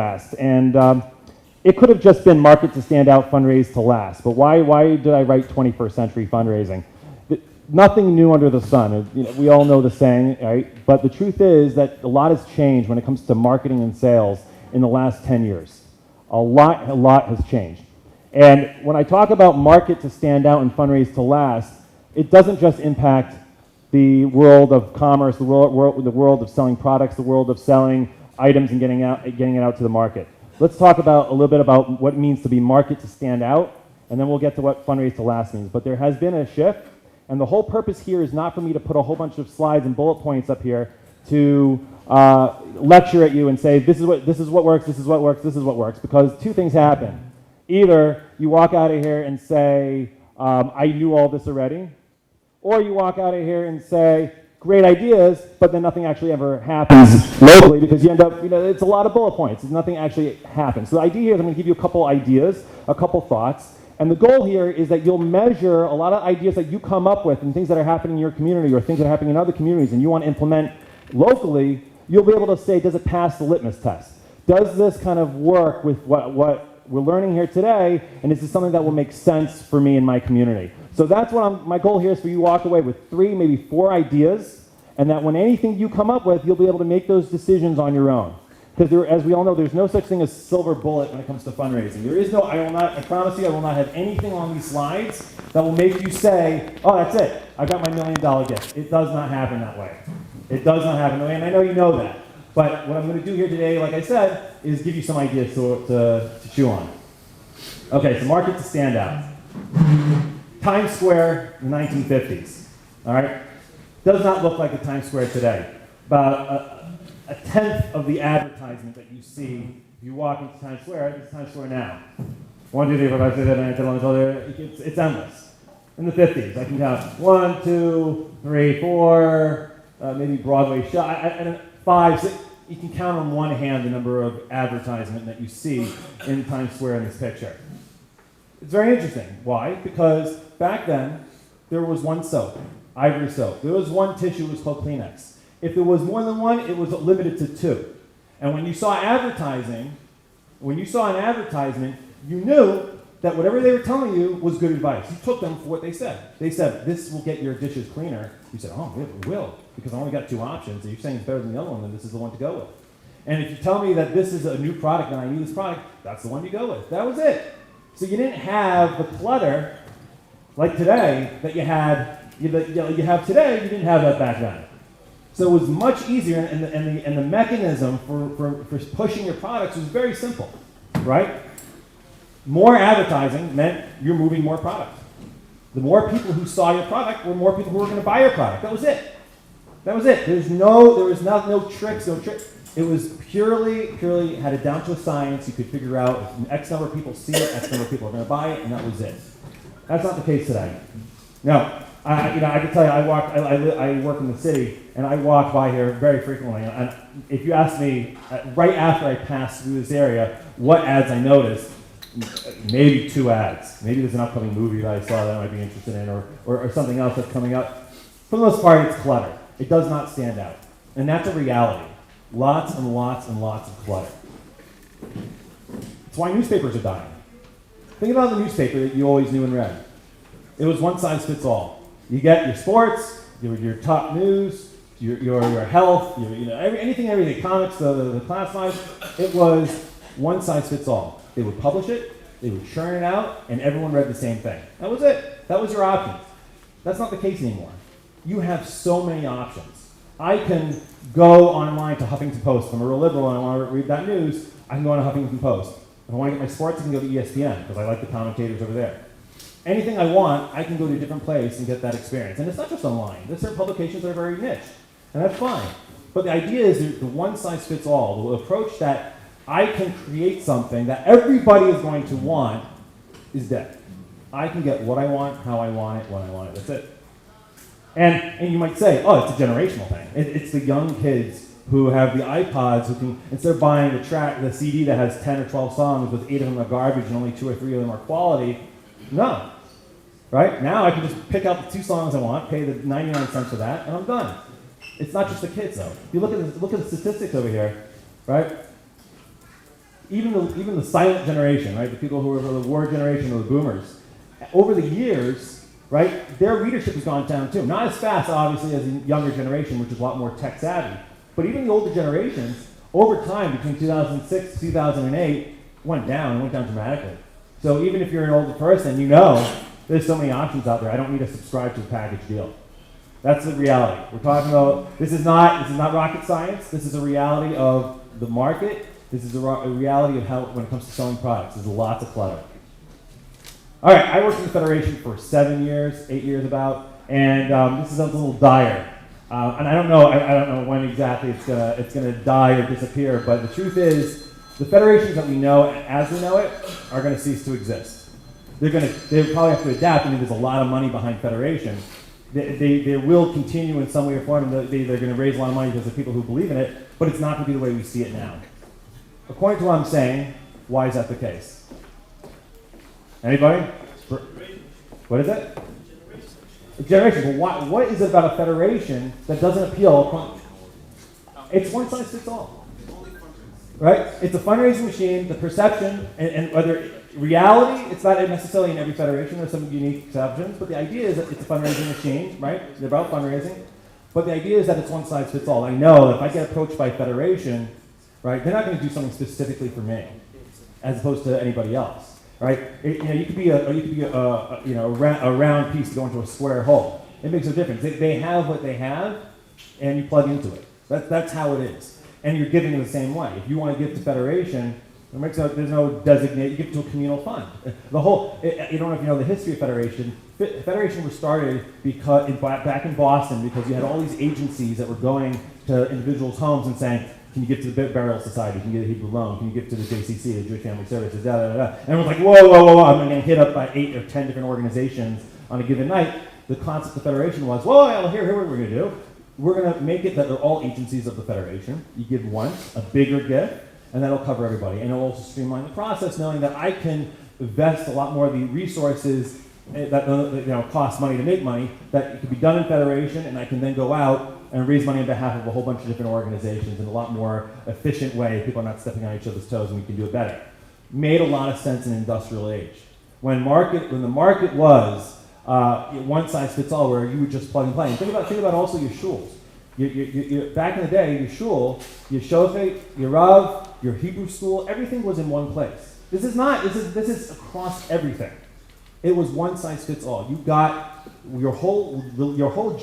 last. And it could have just been market to stand out, fundraise to last. But why did I write 21st century fundraising? Nothing new under the sun. We all know the saying, right? But the truth is that a lot has changed when it comes to marketing and sales in the last 10 years. A lot has changed. And when I talk about market to stand out and fundraise to last, it doesn't just impact the world of commerce, the world of selling products, the world of selling items and getting it out to the market. Let's talk about a little bit about what it means to be market to stand out, and then we'll get to what fundraise to last means. But there has been a shift, and the whole purpose here is not for me to put a whole bunch of slides and bullet points up here to lecture at you and say, this is what works, this is what works, this is what works, because two things happen. Either you walk out of here and say, I knew all this already, or you walk out of here and say, great ideas, but then nothing actually ever happens locally because you end up, it's a lot of bullet points. Nothing actually happens. So the idea here is I'm going to give you a couple ideas, a couple thoughts, and the goal here is that you'll measure a lot of ideas that you come up with and things that are happening in your community or things that are happening in other communities and you want to implement locally. You'll be able to say, does it pass the litmus test? Does this kind of work with what we're learning here today, and is this something that will make sense for me in my community? So that's what my goal here is for you to walk away with 3, maybe 4 ideas, and that when anything you come up with, you'll be able to make those decisions on your own. Because as we all know, there's no such thing as silver bullet when it comes to fundraising. There is no, I promise you, I will not have anything on these slides that will make you say, oh, that's it, I got my $1 million gift. It does not happen that way. It does not happen that way, and I know you know that. But what I'm going to do here today, like I said, is give you some ideas to chew on. Okay, so market to stand out. Times Square in the 1950s, all right? Does not look like the Times Square today. About a tenth of the advertisement that you see if you walk into Times Square, it's Times Square now. 1, 2, 3, 4, 5, 6, 7, 8, 9, 10, 11, 12, it's endless. In the 50s, I can count 1, 2, 3, 4, maybe Broadway shot, and 5, 6. You can count on one hand the number of advertisement that you see in Times Square in this picture. It's very interesting. Why? Because back then, there was one soap, Ivory soap. There was one tissue, it was called Kleenex. If there was more than one, it was limited to 2. And when you saw advertising, you knew that whatever they were telling you was good advice. You took them for what they said. They said, this will get your dishes cleaner. You said, oh, it will, because I only got 2 options. And you're saying it's better than the other one, then this is the one to go with. And if you tell me that this is a new product and I need this product, that's the one you go with. That was it. So you didn't have the clutter like today that you have today. You didn't have that back then. So it was much easier, and the mechanism for pushing your products was very simple, right? More advertising meant you're moving more product. The more people who saw your product were more people who were going to buy your product. That was it. That was it. There was no tricks, It was purely had it down to a science. You could figure out if X number of people see it, X number of people are going to buy it, and that was it. That's not the case today. No, I can tell you, I work in the city, and I walk by here very frequently. And if you ask me right after I pass through this area, what ads I noticed, maybe 2 ads. Maybe there's an upcoming movie that I saw that I might be interested in, or something else that's coming up. For the most part, it's clutter. It does not stand out, and that's a reality. Lots and lots and lots of clutter. That's why newspapers are dying. Think about the newspaper that you always knew and read. It was one size fits all. You get your sports, your top news, your health, everything, comics, the classifieds. It was one size fits all. They would publish it, they would churn it out, and everyone read the same thing. That was it. That was your option. That's not the case anymore. You have so many options. I can go online to Huffington Post. If I'm a real liberal and I want to read that news, I can go on to Huffington Post. If I want to get my sports, I can go to ESPN because I like the commentators over there. Anything I want, I can go to a different place and get that experience. And it's not just online. There's certain publications that are very niche, and that's fine. But the idea is the one size fits all. The approach that I can create something that everybody is going to want is dead. I can get what I want, how I want it, when I want it. That's it. And you might say, oh, it's a generational thing. It's the young kids who have the iPods who can, instead of buying the CD that has 10 or 12 songs with 8 of them are garbage and only 2 or 3 of them are quality, no. Right? Now I can just pick out the 2 songs I want, pay the 99 cents for that, and I'm done. It's not just the kids, though. If you look at the statistics over here, right? even the silent generation, right? The people who are the war generation or the boomers, over the years, right? Their readership has gone down too. Not as fast, obviously, as the younger generation, which is a lot more tech savvy. But even the older generations, over time, between 2006 and 2008, went down dramatically. So even if you're an older person, you know there's so many options out there. I don't need to subscribe to a package deal. That's the reality. We're talking about, this is not rocket science. This is a reality of the market. This is a reality of how, when it comes to selling products, there's lots of clutter. All right, I worked in the Federation for 8 years about, and this is a little dire. And I don't know when exactly it's gonna die or disappear, but the truth is, the federations that we know as we know it are gonna cease to exist. They probably have to adapt. I mean, there's a lot of money behind federation. They will continue in some way or form, and they're going to raise a lot of money because of people who believe in it, but it's not going to be the way we see it now. According to what I'm saying, why is that the case? Anybody? What is it? A generation. But what is it about a federation that doesn't appeal? It's one size fits all. Right? It's a fundraising machine, the perception, and whether reality, it's not necessarily in every federation. There's some unique exceptions, but the idea is that it's a fundraising machine, right? They're about fundraising. But the idea is that it's one size fits all. I know that if I get approached by a federation, right, they're not going to do something specifically for me, as opposed to anybody else, right? You could be a round piece to go into a square hole. It makes no difference. They have what they have, and you plug into it. That's how it is. And you're giving in the same way. If you want to give to federation, there's no designate. You give it to a communal fund. The whole, you don't know if you know the history of federation. Federation was started back in Boston because you had all these agencies that were going to individuals' homes and saying, "Can you give to the Burial Society? Can you get a Hebrew Loan? Can you give to the JCC, the Jewish Family Services?" Da da da. And everyone's like, "Whoa! I'm getting hit up by 8 or 10 different organizations on a given night." The concept of federation was, "Well, here what we're going to do. We're going to make it that they're all agencies of the federation. You give once a bigger gift." And that'll cover everybody. And it'll also streamline the process, knowing that I can invest a lot more of the resources that cost money to make money, that it can be done in federation, and I can then go out and raise money on behalf of a whole bunch of different organizations in a lot more efficient way. People are not stepping on each other's toes, and we can do it better. Made a lot of sense in the industrial age. When the market was one size fits all, where you would just plug and play. And think about also your shuls. Back in the day, your shul, your shofet, your rav, your Hebrew school, everything was in one place. This is across everything. It was one size fits all. You got your whole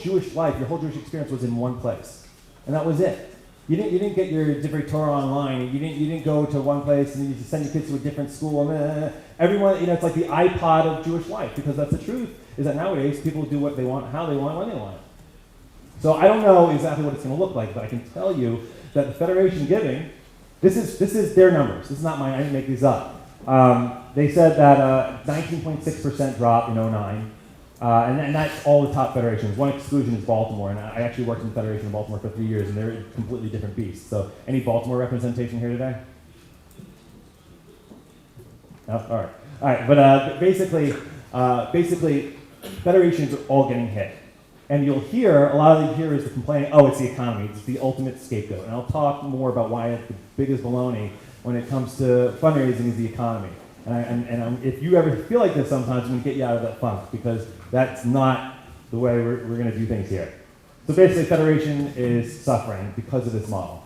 Jewish life, your whole Jewish experience was in one place, and that was it. You didn't get your different Torah online. You didn't go to one place and you send your kids to a different school. Everyone, it's like the iPod of Jewish life, because that's the truth. Is that nowadays people do what they want, how they want, when they want. So I don't know exactly what it's going to look like, but I can tell you that the Federation giving, this is their numbers. This is not mine. I didn't make these up. They said that 19.6% drop in 2009, and that's all the top federations. One exclusion is Baltimore, and I actually worked in the Federation in Baltimore for 3 years, and they're a completely different beast. So any Baltimore representation here today? No? All right. But basically, federations are all getting hit. And you'll hear, a lot of you hear is the complaining, oh, it's the economy, it's the ultimate scapegoat. And I'll talk more about why it's the biggest baloney when it comes to fundraising is the economy. And if you ever feel like this sometimes, I'm going to get you out of that funk, because that's not the way we're going to do things here. So basically, Federation is suffering because of this model.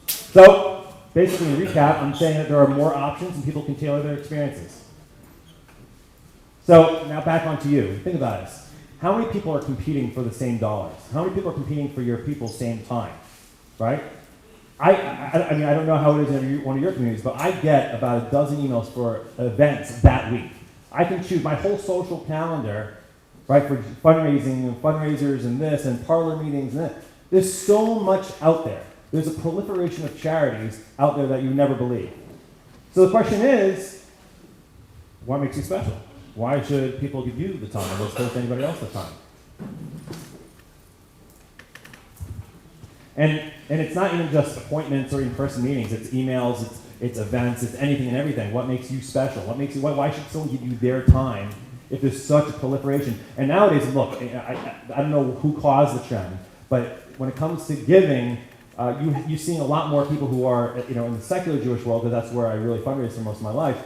So basically, in recap, I'm saying that there are more options and people can tailor their experiences. So now back onto you. Think about this. How many people are competing for the same dollars? How many people are competing for your people's same time, right? I mean, I don't know how it is in one of your communities, but I get about a dozen emails for events that week. I can choose my whole social calendar, right, for fundraising and fundraisers and this and parlor meetings and this. There's so much out there. There's a proliferation of charities out there that you never believe. So the question is, what makes you special? Why should people give you the time as opposed to anybody else the time? And it's not even just appointments or in-person meetings. It's emails, it's events, it's anything and everything. What makes you special? Why should someone give you their time if there's such a proliferation? And nowadays, look, I don't know who caused the trend, but when it comes to giving, you're seeing a lot more people who are, in the secular Jewish world, because that's where I really fundraised for most of my life.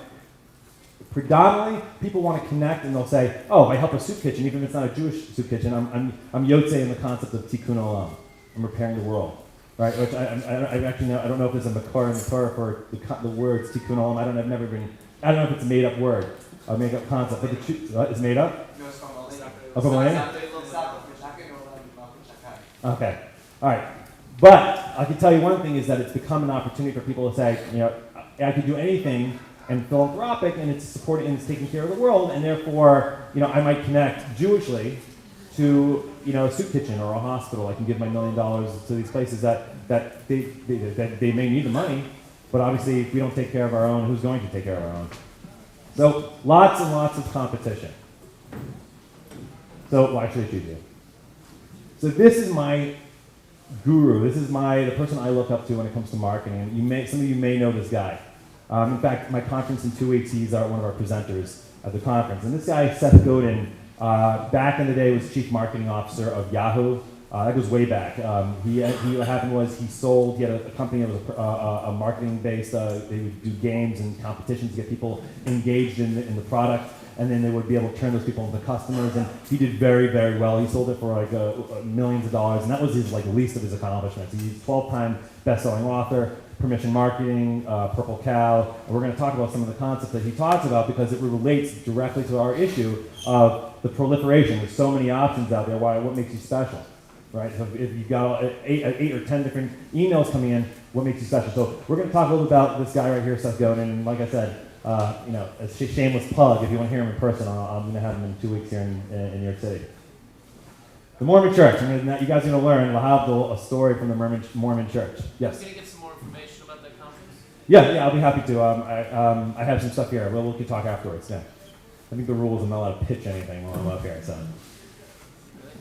Predominantly, people want to connect, and they'll say, "Oh, I help a soup kitchen, even if it's not a Jewish soup kitchen. I'm youre in the concept of tikkun olam. I'm repairing the world, right?" Which I don't know if there's a makar in the Torah for the words tikkun olam. I don't know if it's a made up word, a made up concept, but it's made up. No, it's from Okay, all right. But I can tell you one thing is that it's become an opportunity for people to say, I could do anything and philanthropic, and it's supporting and it's taking care of the world, and therefore, I might connect Jewishly to, a soup kitchen or a hospital. I can give my $1 million to these places that they may need the money, but obviously if we don't take care of our own, who's going to take care of our own? So lots and lots of competition. So why should I choose you? So this is my guru. This is the person I look up to when it comes to marketing. Some of you may know this guy. In fact, my conference in 2 weeks, he's one of our presenters at the conference. And this guy, Seth Godin, back in the day was chief marketing officer of Yahoo. That goes way back. What happened was he had a company that was a marketing-based, they would do games and competitions to get people engaged in the product, and then they would be able to turn those people into customers, and he did very, very well. He sold it for millions of dollars, and that was his least of his accomplishments. He's a 12-time best-selling author, permission marketing, Purple Cow, and we're going to talk about some of the concepts that he talks about because it relates directly to our issue of the proliferation. There's so many options out there. What makes you special, right? So if you've got 8 or 10 different emails coming in, what makes you special? So we're going to talk a little about this guy right here, Seth Godin, and like I said, a shameless plug. If you want to hear him in person, I'm going to have him in 2 weeks here in New York City. The Mormon Church. You guys are going to learn. We'll have a story from the Mormon Church. Yes. Can you get some more information about that conference? Yeah, I'll be happy to. I have some stuff here. We can talk afterwards. Yeah. I think the rules I'm not allowed to pitch anything while I'm up here. So,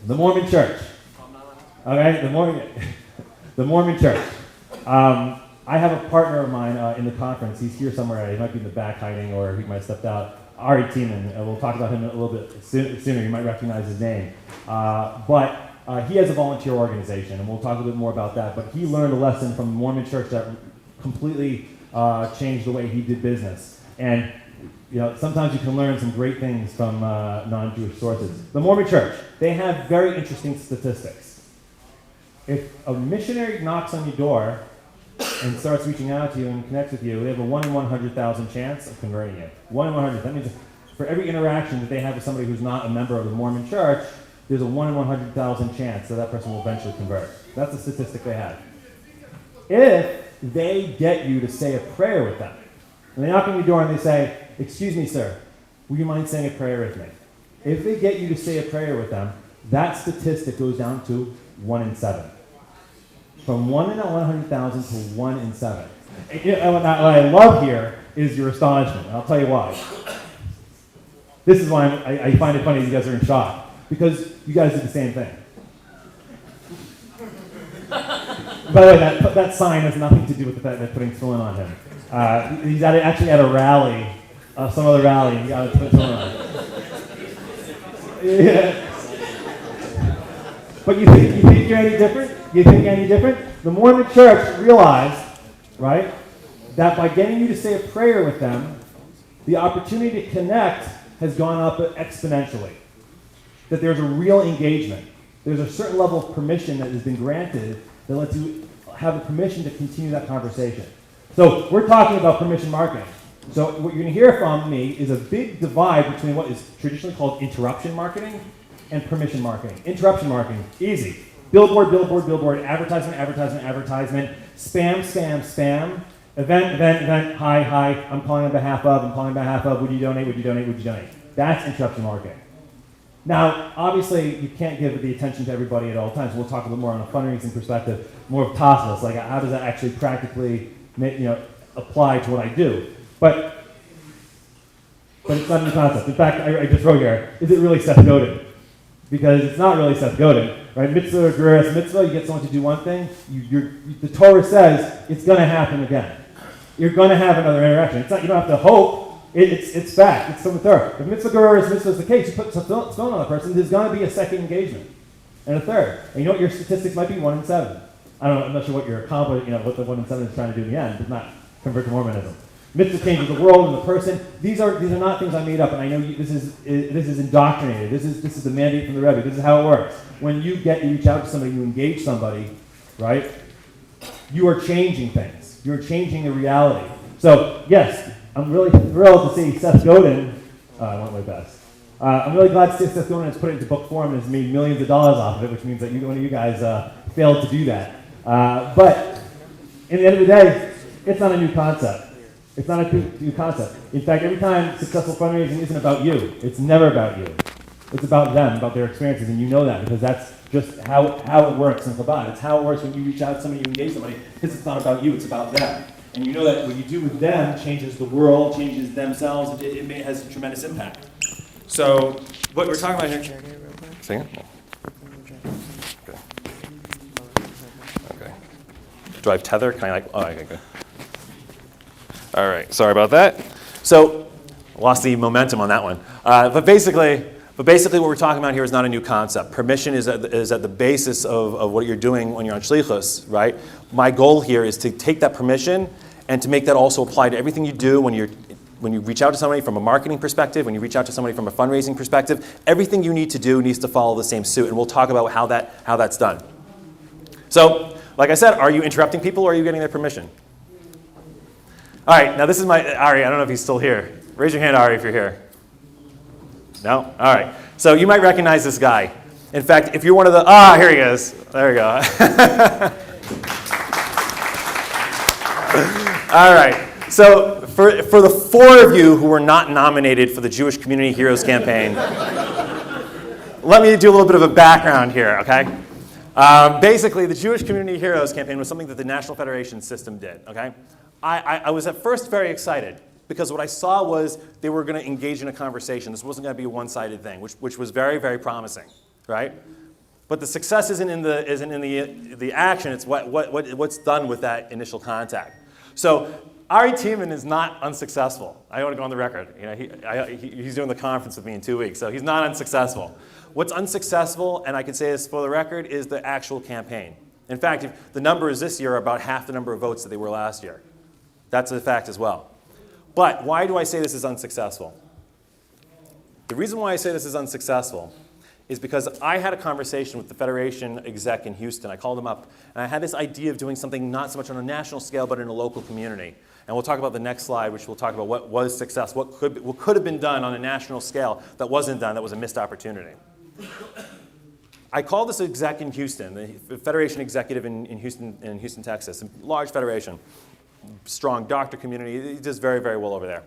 the Mormon Church. Okay, the Mormon Church. I have a partner of mine in the conference. He's here somewhere. He might be in the back hiding, or he might have stepped out. Ari Tiemann. We'll talk about him a little bit sooner. You might recognize his name. But he has a volunteer organization, and we'll talk a bit more about that. But he learned a lesson from the Mormon Church that completely changed the way he did business. And sometimes you can learn some great things from non-Jewish sources. The Mormon Church, they have very interesting statistics. If a missionary knocks on your door and starts reaching out to you and connects with you, they have a 1 in 100,000 chance of converting you. 1 in 100. That means for every interaction that they have with somebody who's not a member of the Mormon Church, there's a 1 in 100,000 chance that person will eventually convert. That's the statistic they have. If they get you to say a prayer with them, and they knock on your door and they say, "Excuse me, sir, will you mind saying a prayer with me?" If they get you to say a prayer with them, that statistic goes down to 1 in 7. From 1 in 100,000 to 1 in 7. What I love here is your astonishment, and I'll tell you why. This is why I find it funny you guys are in shock, because you guys did the same thing. By the way, that sign has nothing to do with the fact that putting tefillin on him. He's actually at a rally, some other rally, and he got to put tefillin on. Yeah. But you think you're any different? You think any different? The Mormon Church realized, right, that by getting you to say a prayer with them, the opportunity to connect has gone up exponentially. That there's a real engagement. There's a certain level of permission that has been granted that lets you have the permission to continue that conversation. So we're talking about permission marketing. So what you're going to hear from me is a big divide between what is traditionally called interruption marketing and permission marketing. Interruption marketing, easy. Billboard, billboard, billboard, advertisement, advertisement, advertisement, spam, spam, spam, event, hi, I'm calling on behalf of, would you donate, would you donate, would you donate? That's interruption marketing. Now, obviously, you can't give the attention to everybody at all times. We'll talk a little more on a fundraising perspective, more of tasks, like how does that actually practically apply to what I do? But it's not a new concept. In fact, I just wrote here, is it really Seth Godin? Because it's not really Seth Godin, right? Mitzvah or geras mitzvah, you get someone to do one thing, the Torah says it's going to happen again. You're going to have another interaction. It's not, you don't have to hope. It's fact. It's from the Torah. If mitzvah geras mitzvah is the case, you put some stone on the person, there's going to be a second engagement and a third. And you know what your statistics might be? 1 in 7. I'm not sure what you're accomplishing, what the 1 in 7 is trying to do in the end, but not convert to Mormonism. Mitzvah changes the world and the person. These are not things I made up, and I know this is indoctrinated. This is the mandate from the Rebbe. This is how it works. When you reach out to somebody, you engage somebody, right? You are changing things. You're changing the reality. So yes, I'm really thrilled to see Seth Godin. I went my best. I'm really glad to see Seth Godin has put it into book form and has made millions of dollars off of it, which means that one of you guys failed to do that. But in the end of the day, it's not a new concept. It's not a new concept. In fact, every time successful fundraising isn't about you. It's never about you. It's about them, about their experiences, and you know that because that's just how it works in Chabad. It's how it works when you reach out to somebody, you engage somebody, because it's not about you, it's about them. And you know that what you do with them changes the world, changes themselves, it has a tremendous impact. So, what we're talking about here... Sing it? Okay. Do I have tether? Can I okay, good. All right, sorry about that. So, lost the momentum on that one. But basically, what we're talking about here is not a new concept. Permission is at the basis of what you're doing when you're on shlichus, right? My goal here is to take that permission and to make that also apply to everything you do when you reach out to somebody from a marketing perspective, when you reach out to somebody from a fundraising perspective. Everything you need to do needs to follow the same suit, and we'll talk about how that's done. So, like I said, are you interrupting people or are you getting their permission? All right, now this is Ari, I don't know if he's still here. Raise your hand, Ari, if you're here. No? All right. So you might recognize this guy. In fact, if you're one of the, here he is. There we go. All right. So for the 4 of you who were not nominated for the Jewish Community Heroes campaign, let me do a little bit of a background here, okay? Basically, the Jewish Community Heroes campaign was something that the National Federation system did, okay? I was at first very excited because what I saw was they were going to engage in a conversation. This wasn't going to be a one-sided thing, which was very, very promising, right? But the success isn't in the action. It's what's done with that initial contact. So Ari Tiemann is not unsuccessful. I want to go on the record. He's doing the conference with me in 2 weeks, so he's not unsuccessful. What's unsuccessful, and I can say this for the record, is the actual campaign. In fact, the numbers this year are about half the number of votes that they were last year. That's a fact as well. But why do I say this is unsuccessful? The reason why I say this is unsuccessful is because I had a conversation with the Federation exec in Houston. I called him up, and I had this idea of doing something not so much on a national scale, but in a local community. And we'll talk about the next slide, which will talk about what was success, what could have been done on a national scale that wasn't done, that was a missed opportunity. I called this exec in Houston, the Federation executive in Houston, Texas, a large federation, strong doctor community. He does very, very well over there.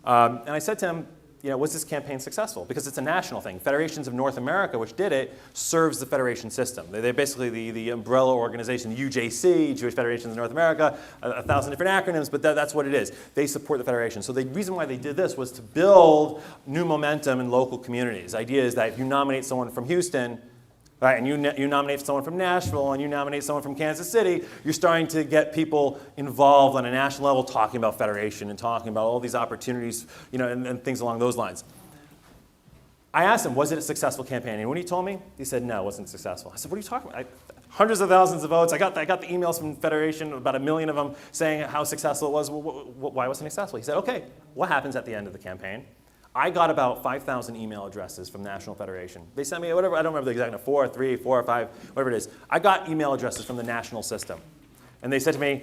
And I said to him, was this campaign successful? Because it's a national thing. Federations of North America, which did it, serves the federation system. They're basically the umbrella organization, UJC, Jewish Federations of North America, 1,000 different acronyms, but that's what it is. They support the federation. So the reason why they did this was to build new momentum in local communities. The idea is that if you nominate someone from Houston, right, and you nominate someone from Nashville and you nominate someone from Kansas City, you're starting to get people involved on a national level talking about federation and talking about all these opportunities, and things along those lines. I asked him, was it a successful campaign? And when he told me, he said, no, it wasn't successful. I said, what are you talking about? Hundreds of thousands of votes. I got the emails from Federation, about 1 million of them, saying how successful it was. Why wasn't it successful? He said, okay, what happens at the end of the campaign? I got about 5,000 email addresses from National Federation. They sent me whatever, I don't remember the exact number, 4, 3, 4, or 5, whatever it is. I got email addresses from the national system. And they said to me,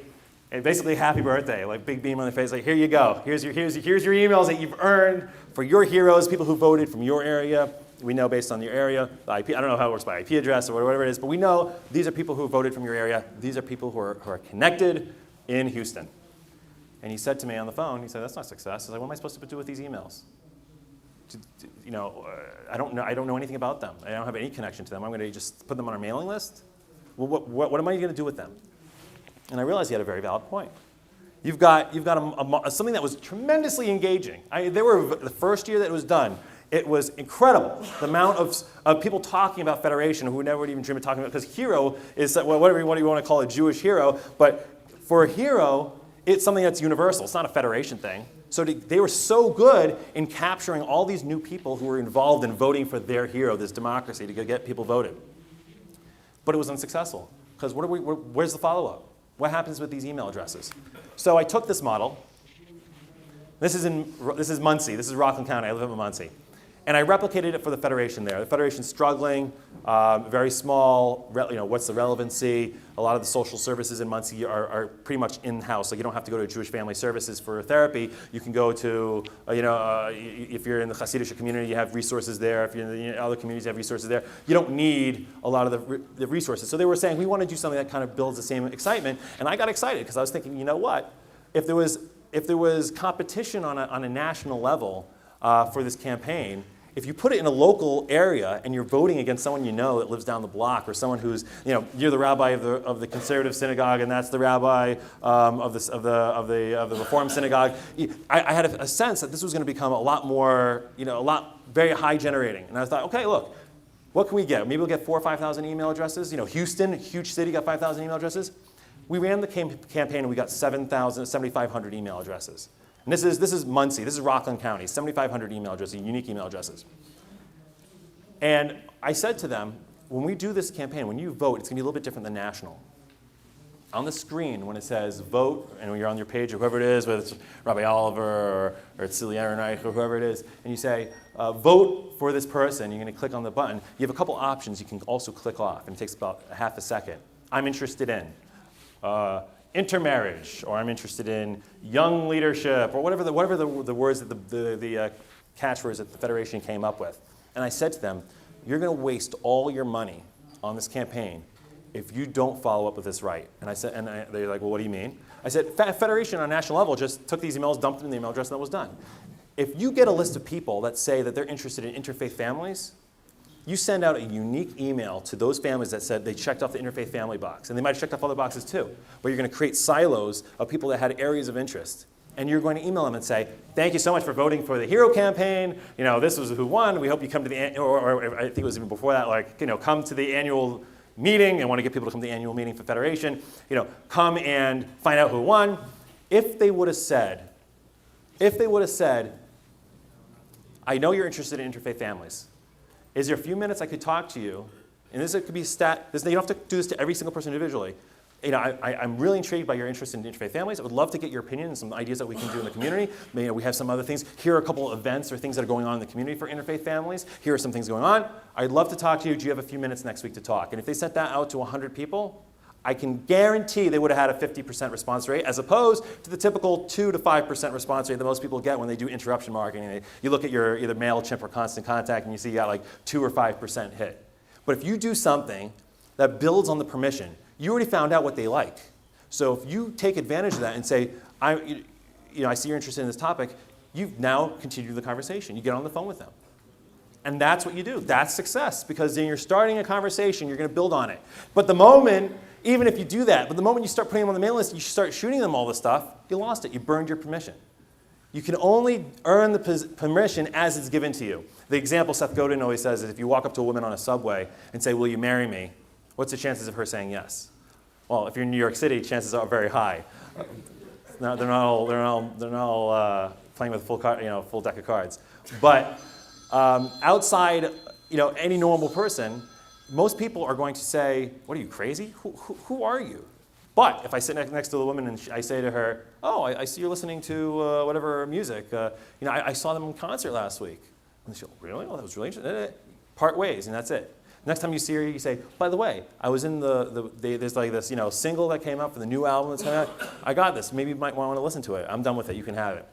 basically, happy birthday, like big beam on their face, like, here you go. Here's your emails that you've earned for your heroes, people who voted from your area. We know based on your area, the IP, I don't know how it works by IP address or whatever it is, but we know these are people who voted from your area. These are people who are connected in Houston. And he said to me on the phone, he said, that's not success. I was like, what am I supposed to do with these emails? I don't know anything about them. I don't have any connection to them. I'm going to just put them on our mailing list? Well, what am I going to do with them? And I realized he had a very valid point. You've got something that was tremendously engaging. The first year that it was done, it was incredible. The amount of people talking about Federation who never would even dream of talking about, because hero is, whatever you want to call a Jewish hero, but for a hero, it's something that's universal. It's not a Federation thing. So they were so good in capturing all these new people who were involved in voting for their hero, this democracy, to get people voted. But it was unsuccessful Because where's the follow-up? What happens with these email addresses? So I took this model. This is Muncie. This is Rockland County. I live in Muncie. And I replicated it for the Federation there. The Federation's struggling, very small. What's the relevancy? A lot of the social services in Muncie are pretty much in-house. Like you don't have to go to Jewish Family Services for therapy. You can go to, if you're in the Hasidic community, you have resources there. If you're in the other communities, you have resources there. You don't need a lot of the resources. So they were saying, we want to do something that kind of builds the same excitement. And I got excited because I was thinking, you know what? If there was competition on a national level for this campaign, if you put it in a local area and you're voting against someone you know that lives down the block, or someone who's, you're the rabbi of the conservative synagogue and that's the rabbi of the Reform synagogue, I had a sense that this was going to become a lot more, very high generating. And I thought, okay, look, what can we get? Maybe we'll get 4,000 or 5,000 email addresses. Houston, huge city, got 5,000 email addresses. We ran the campaign and we got 7,500 email addresses. And this is Muncie, this is Rockland County, 7,500 email addresses, unique email addresses. And I said to them, when we do this campaign, when you vote, it's going to be a little bit different than national. On the screen, when it says vote, and when you're on your page, or whoever it is, whether it's Rabbi Oliver or it's Silly Ehrenreich or whoever it is, and you say, vote for this person, you're going to click on the button. You have a couple options you can also click off, and it takes about a half a second. I'm interested in intermarriage, or I'm interested in young leadership, or whatever the words that the catchwords that the Federation came up with. And I said to them, you're going to waste all your money on this campaign if you don't follow up with this right. And I said, they're like, well, what do you mean? I said, Federation on a national level just took these emails, dumped them in the email address, and that was done. If you get a list of people that say that they're interested in interfaith families, you send out a unique email to those families that said they checked off the interfaith family box. And they might have checked off other boxes too. But you're going to create silos of people that had areas of interest. And you're going to email them and say, thank you so much for voting for the HERO campaign. This was who won. We hope you come to the, or I think it was even before that, come to the annual meeting. I want to get people to come to the annual meeting for Federation. Come and find out who won. If they would have said, I know you're interested in interfaith families. Is there a few minutes I could talk to you? And this could be you don't have to do this to every single person individually. I'm really intrigued by your interest in interfaith families. I would love to get your opinion and some ideas that we can do in the community. We have some other things. Here are a couple of events or things that are going on in the community for interfaith families. Here are some things going on. I'd love to talk to you. Do you have a few minutes next week to talk? And if they sent that out to 100 people, I can guarantee they would have had a 50% response rate, as opposed to the typical 2 to 5% response rate that most people get when they do interruption marketing. You look at your either MailChimp or Constant Contact, and you see you got like 2 or 5% hit. But if you do something that builds on the permission, you already found out what they like. So if you take advantage of that and say, I see you're interested in this topic, you've now continued the conversation. You get on the phone with them. And that's what you do. That's success, because then you're starting a conversation, you're going to build on it. But the moment, even if you do that, but the moment you start putting them on the mailing list, you start shooting them all this stuff, you lost it. You burned your permission. You can only earn the permission as it's given to you. The example Seth Godin always says is if you walk up to a woman on a subway and say, will you marry me? What's the chances of her saying yes? Well, if you're in New York City, chances are very high. They're not all playing with full deck of cards. But outside, any normal person, most people are going to say, what are you, crazy? Who are you? But if I sit next to the woman and I say to her, oh, I see you're listening to whatever music. I saw them in concert last week. And she'll, really? Oh, that was really interesting. Part ways, and that's it. Next time you see her, you say, by the way, I was in there's like this single that came out for the new album that's coming out. I got this. Maybe you might want to listen to it. I'm done with it. You can have it.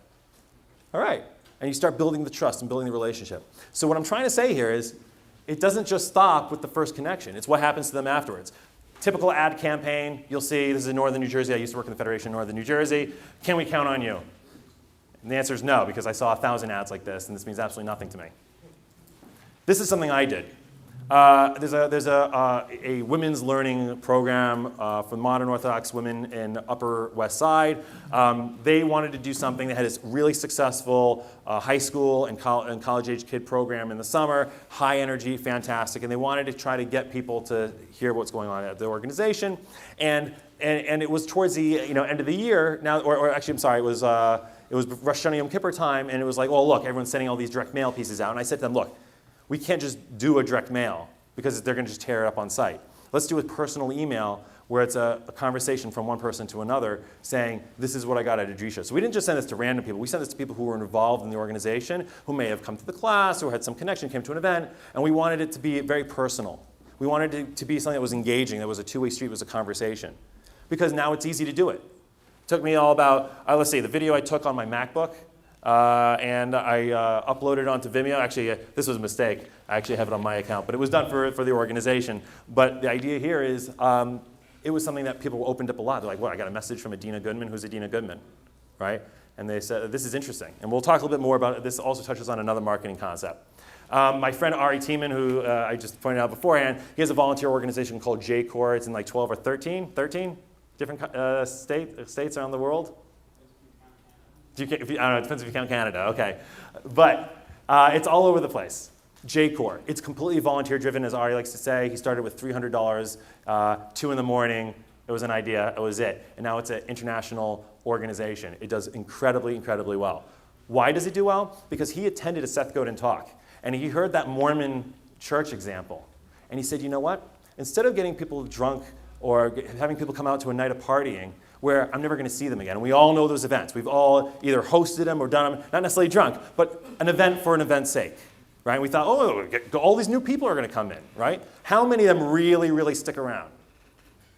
All right. And you start building the trust and building the relationship. So what I'm trying to say here is, it doesn't just stop with the first connection. It's what happens to them afterwards. Typical ad campaign, you'll see, this is in northern New Jersey. I used to work in the Federation in northern New Jersey. Can we count on you? And the answer is no, because I saw 1,000 ads like this, and this means absolutely nothing to me. This is something I did. There's a women's learning program for modern Orthodox women in Upper West Side. They wanted to do something. They had this really successful high school and college-age kid program in the summer, high energy, fantastic, and they wanted to try to get people to hear what's going on at the organization. And it was towards the end of the year now, or actually, I'm sorry, it was Rosh Hashanah Yom Kippur time, and it was like, well, look, everyone's sending all these direct mail pieces out, and I said to them, look, we can't just do a direct mail because they're going to just tear it up on site. Let's do a personal email where it's a conversation from one person to another saying, this is what I got at Adrisha. So we didn't just send this to random people. We sent this to people who were involved in the organization, who may have come to the class or had some connection, came to an event, and we wanted it to be very personal. We wanted it to be something that was engaging, that was a two-way street, was a conversation. Because now it's easy to do it. It took me all about, let's see, the video I took on my MacBook, and I uploaded it onto Vimeo. Actually, this was a mistake. I actually have it on my account, but it was done for the organization. But the idea here is, it was something that people opened up a lot. They're like, well, I got a message from Adina Goodman. Who's Adina Goodman, right? And they said, this is interesting. And we'll talk a little bit more about it. This also touches on another marketing concept. My friend Ari Tiemann, who I just pointed out beforehand, he has a volunteer organization called J-Core. It's in like 12 or 13 different states around the world. I don't know, it depends if you count Canada, okay. But it's all over the place. J-Core, it's completely volunteer driven, as Ari likes to say. He started with $300, 2 in the morning, it was an idea, it was it. And now it's an international organization. It does incredibly, incredibly well. Why does it do well? Because he attended a Seth Godin talk, and he heard that Mormon Church example. And he said, you know what? Instead of getting people drunk or having people come out to a night of partying, where I'm never going to see them again. And we all know those events. We've all either hosted them or done them, not necessarily drunk, but an event for an event's sake. Right? We thought, oh, all these new people are going to come in, right? How many of them really, really stick around?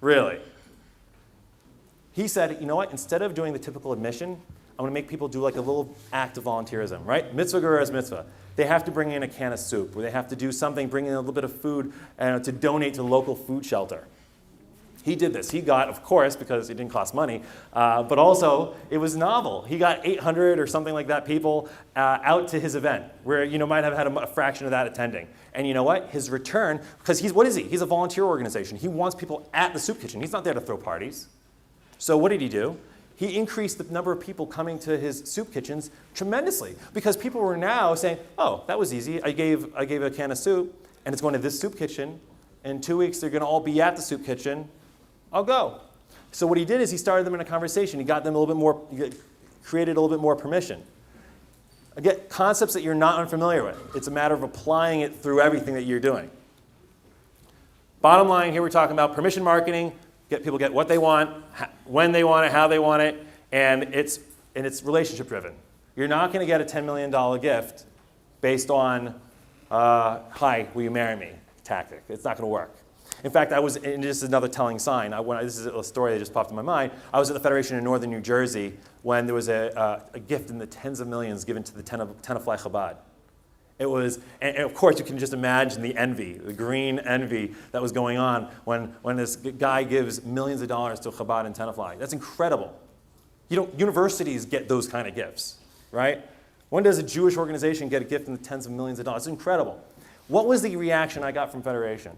Really? He said, you know what? Instead of doing the typical admission, I'm going to make people do like a little act of volunteerism, right? Mitzvah gurus mitzvah. They have to bring in a can of soup, or they have to do something, bring in a little bit of food to donate to the local food shelter. He did this. He got, of course, because it didn't cost money, but also it was novel. He got 800 or something like that people out to his event, where might have had a fraction of that attending. And you know what? His return, because what is he? He's a volunteer organization. He wants people at the soup kitchen. He's not there to throw parties. So what did he do? He increased the number of people coming to his soup kitchens tremendously, because people were now saying, oh, that was easy. I gave a can of soup, and it's going to this soup kitchen. In 2 weeks, they're going to all be at the soup kitchen. I'll go. So what he did is he started them in a conversation. He got them a little bit more, created a little bit more permission. Again, concepts that you're not unfamiliar with. It's a matter of applying it through everything that you're doing. Bottom line here, we're talking about permission marketing. People get what they want, when they want it, how they want it, and it's relationship driven. You're not going to get a $10 million gift based on, hi, will you marry me tactic. It's not going to work. In fact, and this is another telling sign. This is a story that just popped in my mind. I was at the Federation in northern New Jersey when there was a gift in the tens of millions given to the Tenafly Chabad. It was, and of course, you can just imagine the envy, the green envy that was going on when this guy gives millions of dollars to Chabad and Tenafly. That's incredible. Universities get those kind of gifts, right? When does a Jewish organization get a gift in the tens of millions of dollars? It's incredible. What was the reaction I got from Federation?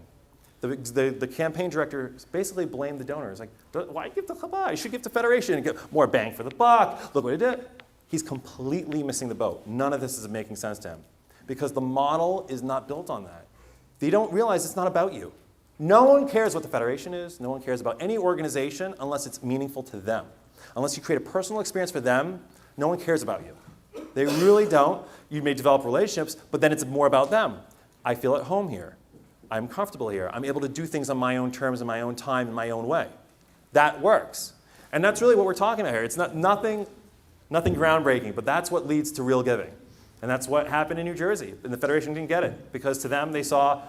The campaign director basically blamed the donors. Like, why give to Chabad? You should give to Federation and get more bang for the buck. Look what he did. He's completely missing the boat. None of this is making sense to him, because the model is not built on that. They don't realize it's not about you. No one cares what the Federation is. No one cares about any organization unless it's meaningful to them. Unless you create a personal experience for them, no one cares about you. They really don't. You may develop relationships, but then it's more about them. I feel at home here. I'm comfortable here. I'm able to do things on my own terms, in my own time, in my own way. That works. And that's really what we're talking about here. It's nothing groundbreaking, but that's what leads to real giving. And that's what happened in New Jersey. And the Federation didn't get it, because to them they saw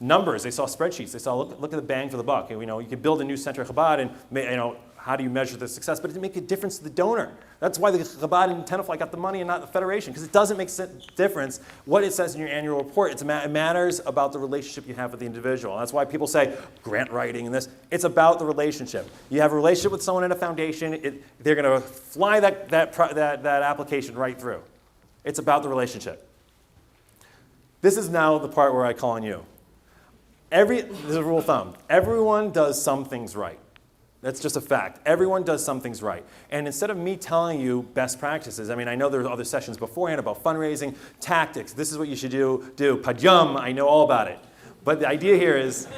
numbers, they saw spreadsheets, they saw look at the bang for the buck. And, you could build a new center of Chabad, and how do you measure the success? But it didn't make a difference to the donor. That's why the Chabad and Tenafly got the money and not the Federation, because it doesn't make a difference what it says in your annual report. It matters about the relationship you have with the individual. And that's why people say grant writing and this. It's about the relationship. You have a relationship with someone in a foundation, they're going to fly that application right through. It's about the relationship. This is now the part where I call on you. This is a rule of thumb. Everyone does some things right. That's just a fact. Everyone does some things right. And instead of me telling you best practices, I know there's other sessions beforehand about fundraising, tactics, this is what you should do, padyam, I know all about it. But the idea here is,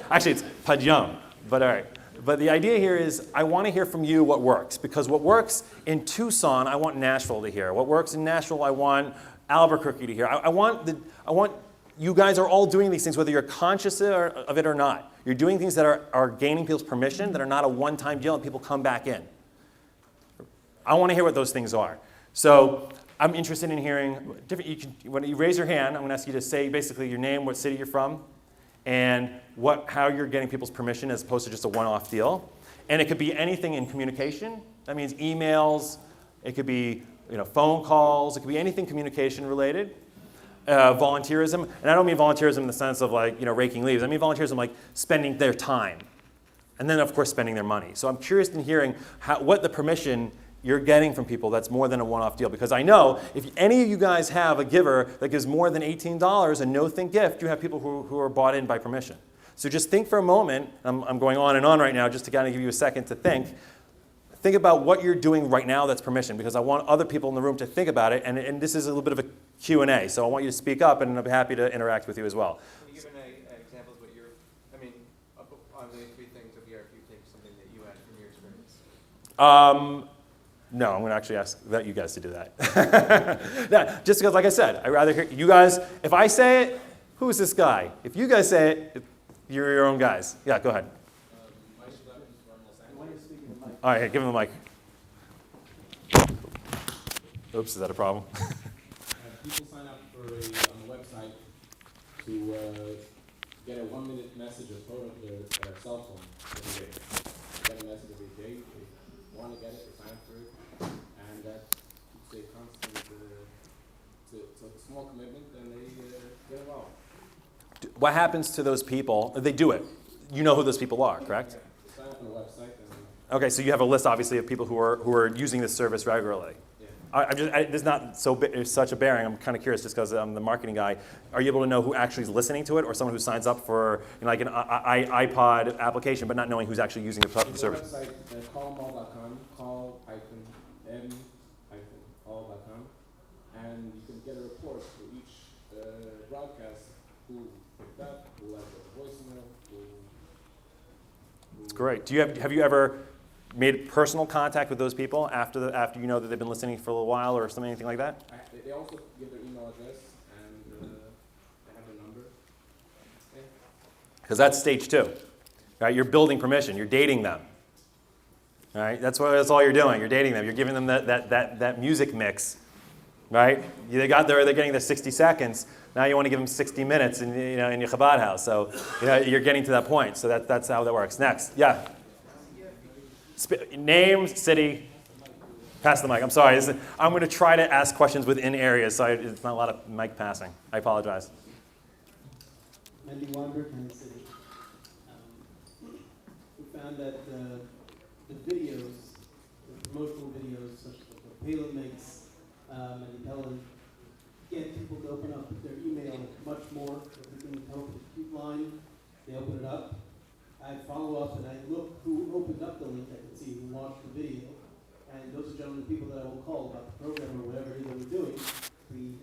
actually it's padyam, but all right. But the idea here is I want to hear from you what works, because what works in Tucson, I want Nashville to hear. What works in Nashville, I want Albuquerque to hear. I want you guys are all doing these things, whether you're conscious of it or not. You're doing things that are gaining people's permission, that are not a one-time deal, and people come back in. I want to hear what those things are. So I'm interested in hearing when you raise your hand, I'm going to ask you to say basically your name, what city you're from, and how you're getting people's permission as opposed to just a one-off deal. And it could be anything in communication. That means emails. It could be phone calls. It could be anything communication related. Volunteerism. And I don't mean volunteerism in the sense of raking leaves. I mean volunteerism like spending their time. And then, of course, spending their money. So I'm curious in hearing what the permission you're getting from people that's more than a one-off deal. Because I know if any of you guys have a giver that gives more than $18, a no-think gift, you have people who are bought in by permission. So just think for a moment. I'm going on and on right now just to kind of give you a second to think. Think about what you're doing right now that's permission, because I want other people in the room to think about it. And this is a little bit of a Q&A, so I want you to speak up, and I'll be happy to interact with you as well. Can you give an example of what you're, on the 3 things of here, if you take something that you had from your experience? No, I'm going to actually ask you guys to do that. No, just because, like I said, I'd rather hear you guys. If I say it, who's this guy? If you guys say it, you're your own guys. Yeah, go ahead. All right, give him the mic. Oops, is that a problem? People sign up on the website to get a 1-minute message or photo of their cell phone every day. Get a message every day. They want to get it, they sign up for it, and that keeps a constant. It's a small commitment, and they get involved. What happens to those people? They do it. You know who those people are, correct? Yeah, they sign up on the website. Okay, so you have a list, obviously, of people who are using this service regularly. Yeah. There's not such a bearing. I'm kind of curious, just because I'm the marketing guy. Are you able to know who actually is listening to it, or someone who signs up for like an iPod application, but not knowing who's actually using the service? The website, callmall.com, call-all.com, and you can get a report for each broadcast who picked up, who left a voicemail, It's great. Have you ever made personal contact with those people after you know that they've been listening for a little while or something, anything like that? They also give their email address and they have their number. Because that's stage 2, right? You're building permission. You're dating them. All right? That's all you're doing. You're dating them. You're giving them that music mix, right? They're getting their 60 seconds. Now you want to give them 60 minutes in your Chabad house. So you're getting to that point. So that's how that works. Next, yeah. Name, city. Pass the mic. I'm sorry. I'm going to try to ask questions within areas, so it's not a lot of mic passing. I apologize. Andy Weinberg, Kansas City. We found that the videos, the promotional videos, such as what Palin makes, and Helen, get people to open up their email much more. If we can help with the cute line, they open it up. I follow up and I look who opened up the link. I can see who watched the video. And those are generally people that I will call about the program or whatever it is that we're doing.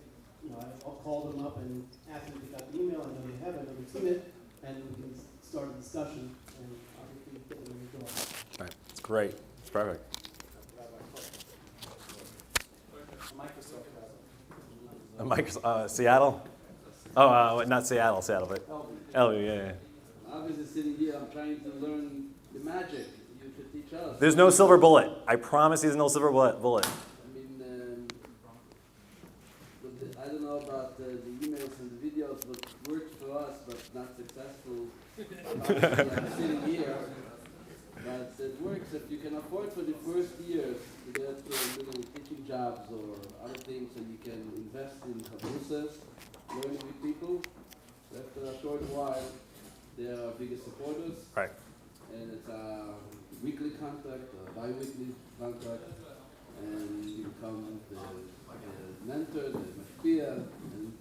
I'll call them up and ask them if they got the email. I know they have it, I know they've seen it, and we can start a discussion and obviously get them in the door. All right. It's great. It's perfect. Seattle? Oh, not Seattle, but Elvie, yeah. Obviously, sitting here, I'm trying to learn the magic you could teach us. There's no silver bullet. I promise there's no silver bullet. I mean, I don't know about the emails and the videos, what works for us, but not successful. I'm sitting here, but it works if you can afford for the first years to get little teaching jobs or other things, so you can invest in Chabad, learning with people. After a short while, they are our biggest supporters. Right. And it's a weekly contract, a bi-weekly contract, and you become the mentor, the mashpia, and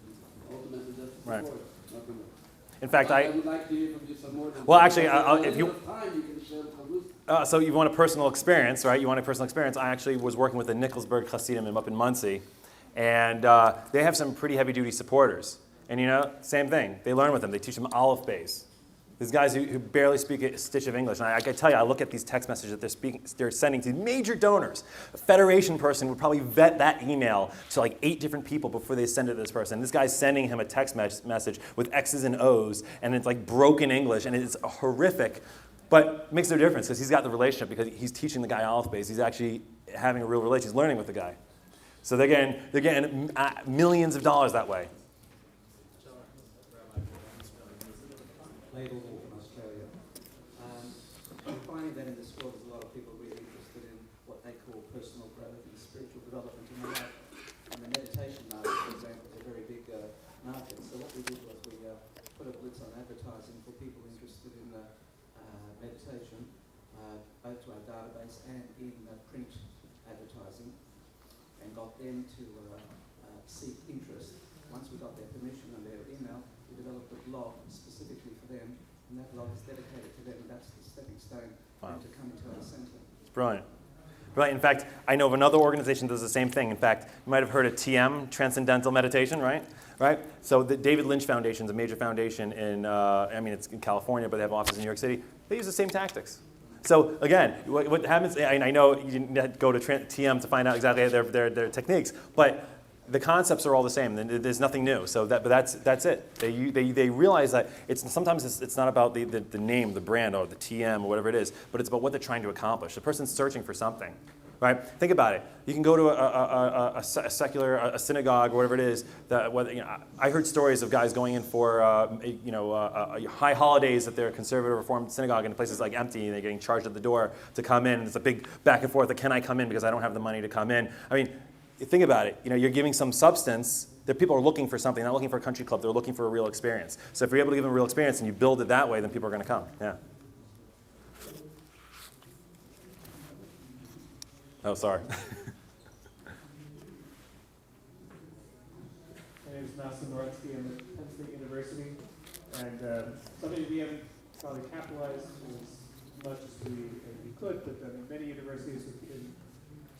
ultimately just support, Right. nothing else. In fact, I would like to hear from you some more. Well, actually, if you have time, you can share the Chabad. so you want a personal experience, right? You want a personal experience. I actually was working with the Nicholsburg Hasidim up in Muncie, and they have some pretty heavy-duty supporters. And same thing. They learn with them. They teach them Aleph Beis. These guys who barely speak a stitch of English. And I can tell you, I look at these text messages that they're sending to major donors. A Federation person would probably vet that email to like 8 different people before they send it to this person. This guy's sending him a text message with X's and O's, and it's like broken English, and it's horrific. But it makes no difference because he's got the relationship, because he's teaching the guy alphabets. He's actually having a real relationship. He's learning with the guy. So they're getting millions of dollars that way. Label from Australia. I'm finding that in this world there's a lot of people really interested in what they call personal growth and spiritual development in their life. And the meditation market, for example, is a very big market. So what we did was we put a blitz on advertising for people interested in meditation, both to our database and in print advertising, and got them to seek interest. Once we got their permission and their email, we developed a blog specifically for them, and that blog is dedicated to them, and that's the stepping stone for them to come into our centre. It's brilliant. Brilliant. In fact, I know of another organization that does the same thing. In fact, you might have heard of TM, Transcendental Meditation, right? So the David Lynch Foundation is a major foundation in, it's in California, but they have offices in New York City. They use the same tactics. So again, what happens, and I know you didn't go to TM to find out exactly their techniques, but the concepts are all the same. There's nothing new. So that's it. They realize that sometimes it's not about the name, the brand, or the TM, or whatever it is, but it's about what they're trying to accomplish. The person's searching for something, right? Think about it. You can go to a secular synagogue or whatever it is. I heard stories of guys going in for high holidays at their conservative Reformed synagogue, and the place is like empty, and they're getting charged at the door to come in. And it's a big back and forth. Can I come in because I don't have the money to come in? I mean, think about it. You're giving some substance. That people are looking for something. They're not looking for a country club. They're looking for a real experience. So if you're able to give them a real experience and you build it that way, then people are going to come. Yeah. Oh, sorry. My name is Nelson Noritsky. I'm at Penn State University, and something we haven't probably capitalized as much as we could, but many universities, even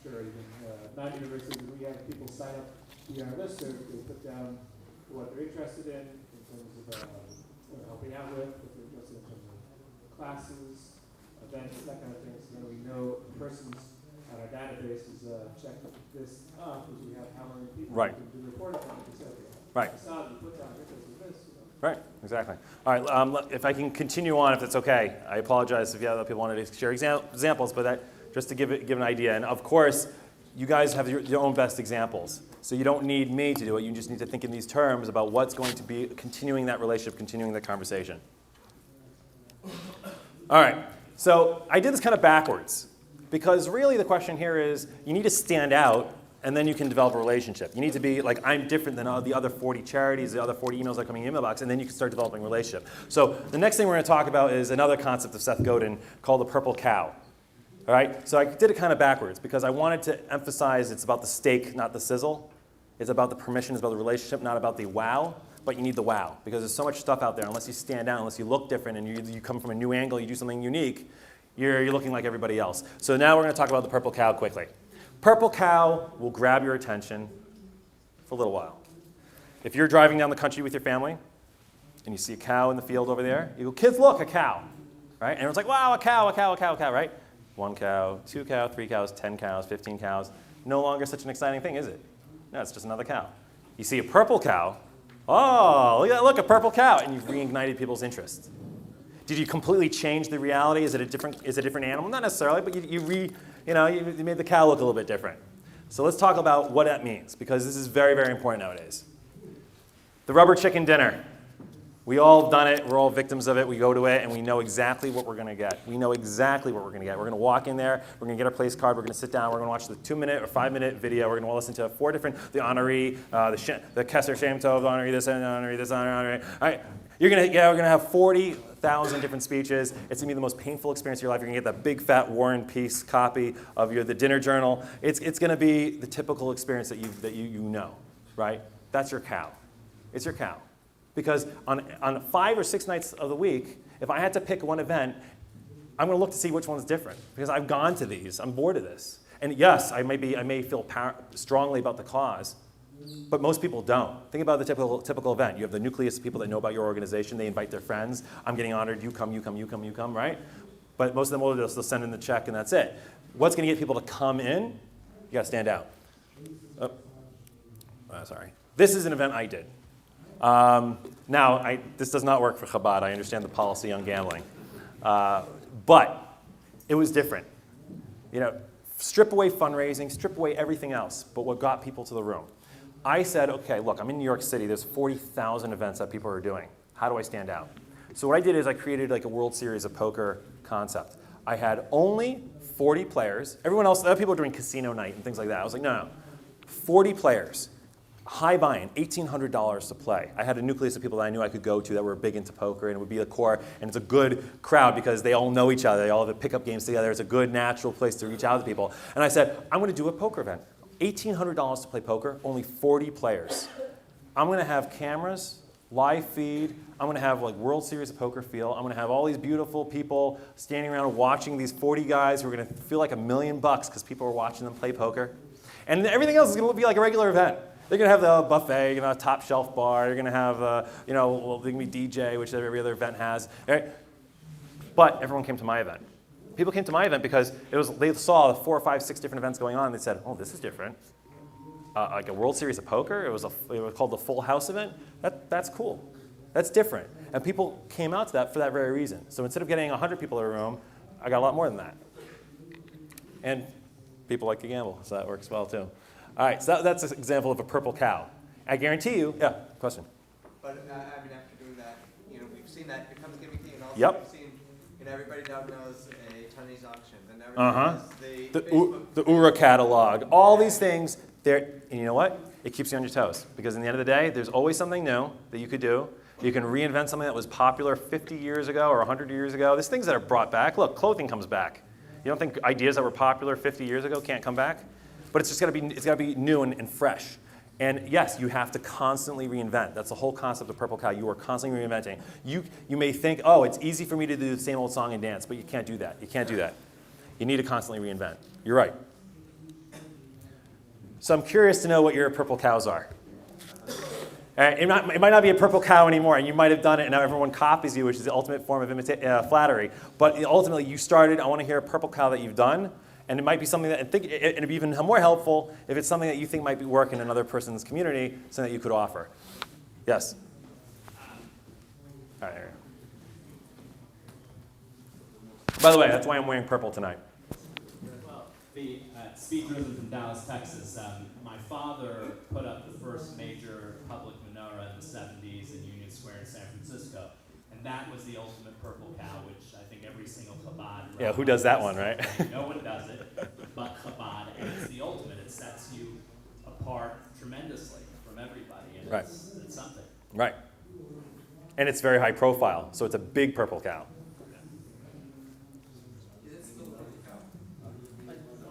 9 universities, we have people sign up via our listserv. They put down what they're interested in terms of helping out with, what they're interested in terms of classes, events, that kind of thing. So then we know the person's on our database is checked this off, because we have how many people Right. can do report on it. Right. I saw that you put down interest in this. Right, exactly. All right, if I can continue on, if it's okay. I apologize if you other people wanted to share examples, but just to give an idea. And of course, you guys have your own best examples. So you don't need me to do it. You just need to think in these terms about what's going to be continuing that relationship, continuing the conversation. All right, so I did this kind of backwards, because really the question here is you need to stand out, and then you can develop a relationship. You need to be like, I'm different than the other 40 charities, the other 40 emails that are coming in your mailbox, and then you can start developing a relationship. So the next thing we're going to talk about is another concept of Seth Godin called the purple cow. All right, so I did it kind of backwards because I wanted to emphasize it's about the steak, not the sizzle. It's about the permission, it's about the relationship, not about the wow, but you need the wow, because there's so much stuff out there. Unless you stand out, unless you look different, and you come from a new angle, you do something unique, you're looking like everybody else. So now we're going to talk about the purple cow quickly. Purple cow will grab your attention for a little while. If you're driving down the country with your family, and you see a cow in the field over there, you go, kids, look, a cow, right? And everyone's like, wow, a cow, a cow, a cow, a cow, right? 1 cow, 2 cows, 3 cows, 10 cows, 15 cows. No longer such an exciting thing, is it? No, it's just another cow. You see a purple cow, oh, look at that, look, a purple cow, and you've reignited people's interest. Did you completely change the reality? Is it a different animal? Not necessarily, but you made the cow look a little bit different. So let's talk about what that means, because this is very, very important nowadays. The rubber chicken dinner. We all have done it. We're all victims of it. We go to it, and we know exactly what we're going to get. We know exactly what we're going to get. We're going to walk in there. We're going to get our place card. We're going to sit down. We're going to watch the 2-minute or 5-minute video. We're going to listen to 4 different, the honoree, the Kesser Shem Tov honoree, this honoree, this honoree. All right. We're going to have 40,000 different speeches. It's going to be the most painful experience of your life. You're going to get that big, fat War and Peace copy of the dinner journal. It's going to be the typical experience that you know, right? That's your cow. It's your cow. Because on 5 or 6 nights of the week, if I had to pick one event, I'm going to look to see which one's different. Because I've gone to these. I'm bored of this. And yes, I may feel strongly about the cause, But most people don't. Think about the typical event. You have the nucleus of people that know about your organization. They invite their friends. I'm getting honored. You come, you come, you come, you come, right? But most of them will just send in the check and that's it. What's going to get people to come in? You got to stand out. Oh. Sorry. This is an event I did. Now, this does not work for Chabad. I understand the policy on gambling. But it was different. You know, strip away fundraising, strip away everything else, but what got people to the room. I said, okay, look, I'm in New York City. There's 40,000 events that people are doing. How do I stand out? So what I did is I created like a World Series of Poker concept. I had only 40 players. Everyone else, other people were doing casino night and things like that. I was like, no. 40 players, high buy-in, $1,800 to play. I had a nucleus of people that I knew I could go to that were big into poker, and it would be the core, and it's a good crowd because they all know each other. They all have pickup games together. It's a good, natural place to reach out to people. And I said, I'm going to do a poker event. $1,800 to play poker, only 40 players. I'm going to have cameras, live feed. I'm going to have like World Series of Poker feel. I'm going to have all these beautiful people standing around watching these 40 guys who are going to feel like $1 million because people are watching them play poker. And everything else is going to be like a regular event. They're going to have the buffet, you're going to have a top shelf bar, you're going to have, they're going to be DJ, which every other event has. Right? But everyone came to my event. People came to my event because they saw the 4 or 5, 6 different events going on, and they said, oh, this is different. Like a World Series of Poker, it was called the Full House event. That's cool. That's different. And people came out to that for that very reason. So instead of getting 100 people in a room, I got a lot more than that. And people like to gamble, so that works well too. All right, so that's an example of a purple cow. I guarantee you, yeah, question. But after doing that, we've seen that becomes gimmicky, and also Yep. we've seen, everybody now knows a Chinese auction, and everybody knows The youre catalog, all these things. And you know what? It keeps you on your toes because in the end of the day, there's always something new that you could do. You can reinvent something that was popular 50 years ago or 100 years ago. There's things that are brought back. Look, clothing comes back. You don't think ideas that were popular 50 years ago can't come back? But it's got to be new and fresh. And yes, you have to constantly reinvent. That's the whole concept of Purple Cow. You are constantly reinventing. You may think, oh, it's easy for me to do the same old song and dance, but you can't do that. You can't do that. You need to constantly reinvent. You're right. So I'm curious to know what your purple cows are. It might not be a purple cow anymore, and you might have done it, and now everyone copies you, which is the ultimate form of flattery. But ultimately, you started. I want to hear a purple cow that you've done. And it might be something that, and it'd be even more helpful if it's something that you think might be working in another person's community, something that you could offer. Yes? All right, here. By the way, that's why I'm wearing purple tonight. Well, speaker from Dallas, Texas. My father put up the first major public menorah in the 70s in Union Square in San Francisco. And that was the ultimate purple cow, which I think every single Chabad. Yeah, who does that one, right? No one does it, but Chabad, and it's the ultimate. It sets you apart tremendously from everybody, and right. It's something. Right. And it's very high profile, so it's a big purple cow.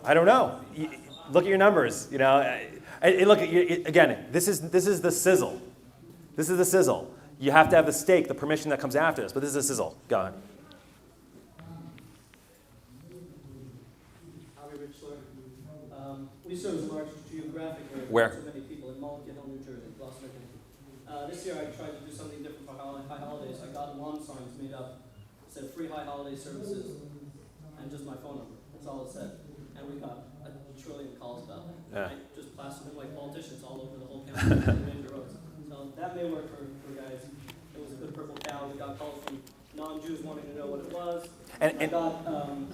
I don't know. Look at your numbers. Look again. This is the sizzle. This is the sizzle. You have to have the stake, the permission that comes after this, but this is a sizzle. Go ahead. We serve as a large geographic area. Where? So many people in Mulligan, New Jersey, Boston. This year I tried to do something different for high holidays. I got lawn signs made up. It said free high holiday services and just my phone number. That's all it said. And we got 1 trillion calls about that. Yeah. I just plastered them like politicians all over the whole county and major roads. So that may work for guys. It was a good purple cow. We got calls from non-Jews wanting to know what it was. And I got, no,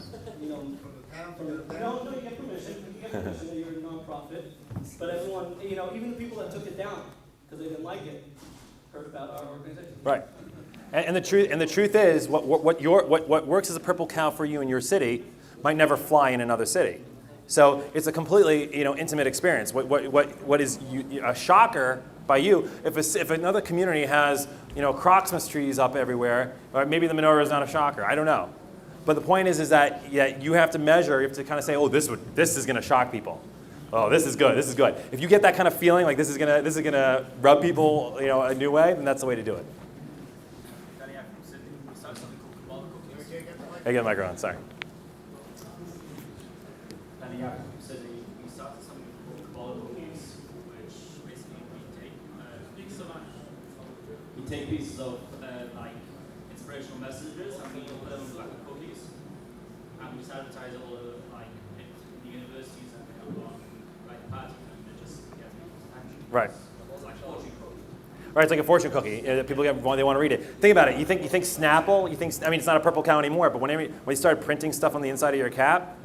you get permission. You get permission. You're a non-profit. But everyone, even the people that took it down because they didn't like it, heard about our organization. Right. And the truth is, what works as a purple cow for you in your city might never fly in another city. So it's a completely intimate experience. What is a shocker by you if another community has Croxmas trees up everywhere, or maybe the menorah is not a shocker. I don't know. But the point is that you have to measure. You have to kind of say, oh, this is going to shock people. Oh, this is good. This is good. If you get that kind of feeling, like this is gonna rub people a new way, then that's the way to do it. I get a microphone. Sorry. You said that you started something called Kabbalah Cookies, which basically take pieces of like inspirational messages and we put them in like cookies, and we just advertise it all over like the universities and the like parties, and it just gets people's attention. Right. It's like fortune cookie. Right, it's like a fortune cookie. People they want to read it. Think about it. You think Snapple? I mean, it's not a purple cow anymore. But when you started printing stuff on the inside of your cap,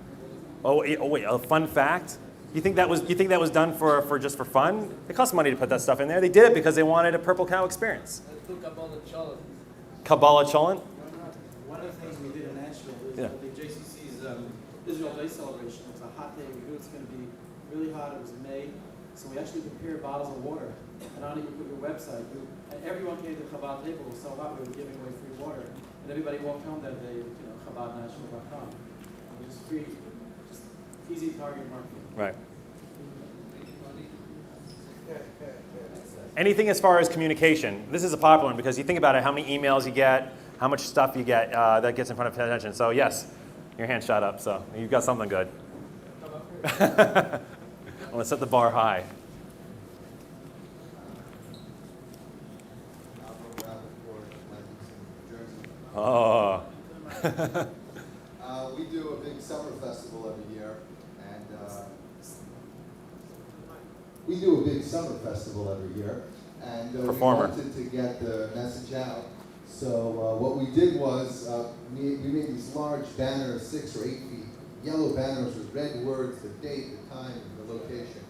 wait, a fun fact. You think that was done for just for fun? It costs money to put that stuff in there. They did it because they wanted a purple cow experience. Kabbalah Cholent. One of the things we did in Nashville is Yeah. the JCC's Israel Day celebration. It was a hot day. We knew it was going to be really hot. It was May. So we actually prepared bottles of water. And on it, you put your website. And everyone came to the Chabad table. It was so hot, we were giving away free water. And everybody walked home that day with, ChabadNational.com. It was free, just easy target marketing. Right. Anything as far as communication. This is a popular one because you think about it, how many emails you get, how much stuff you get that gets in front of attention. So yes, your hand shot up, so you've got something good. I want to set the bar high. Oh. We do a big summer festival every year, and we wanted to get the message out. So what we did was we made these large banners, 6 or 8 feet, yellow banners with red words, the date, the time, and the location.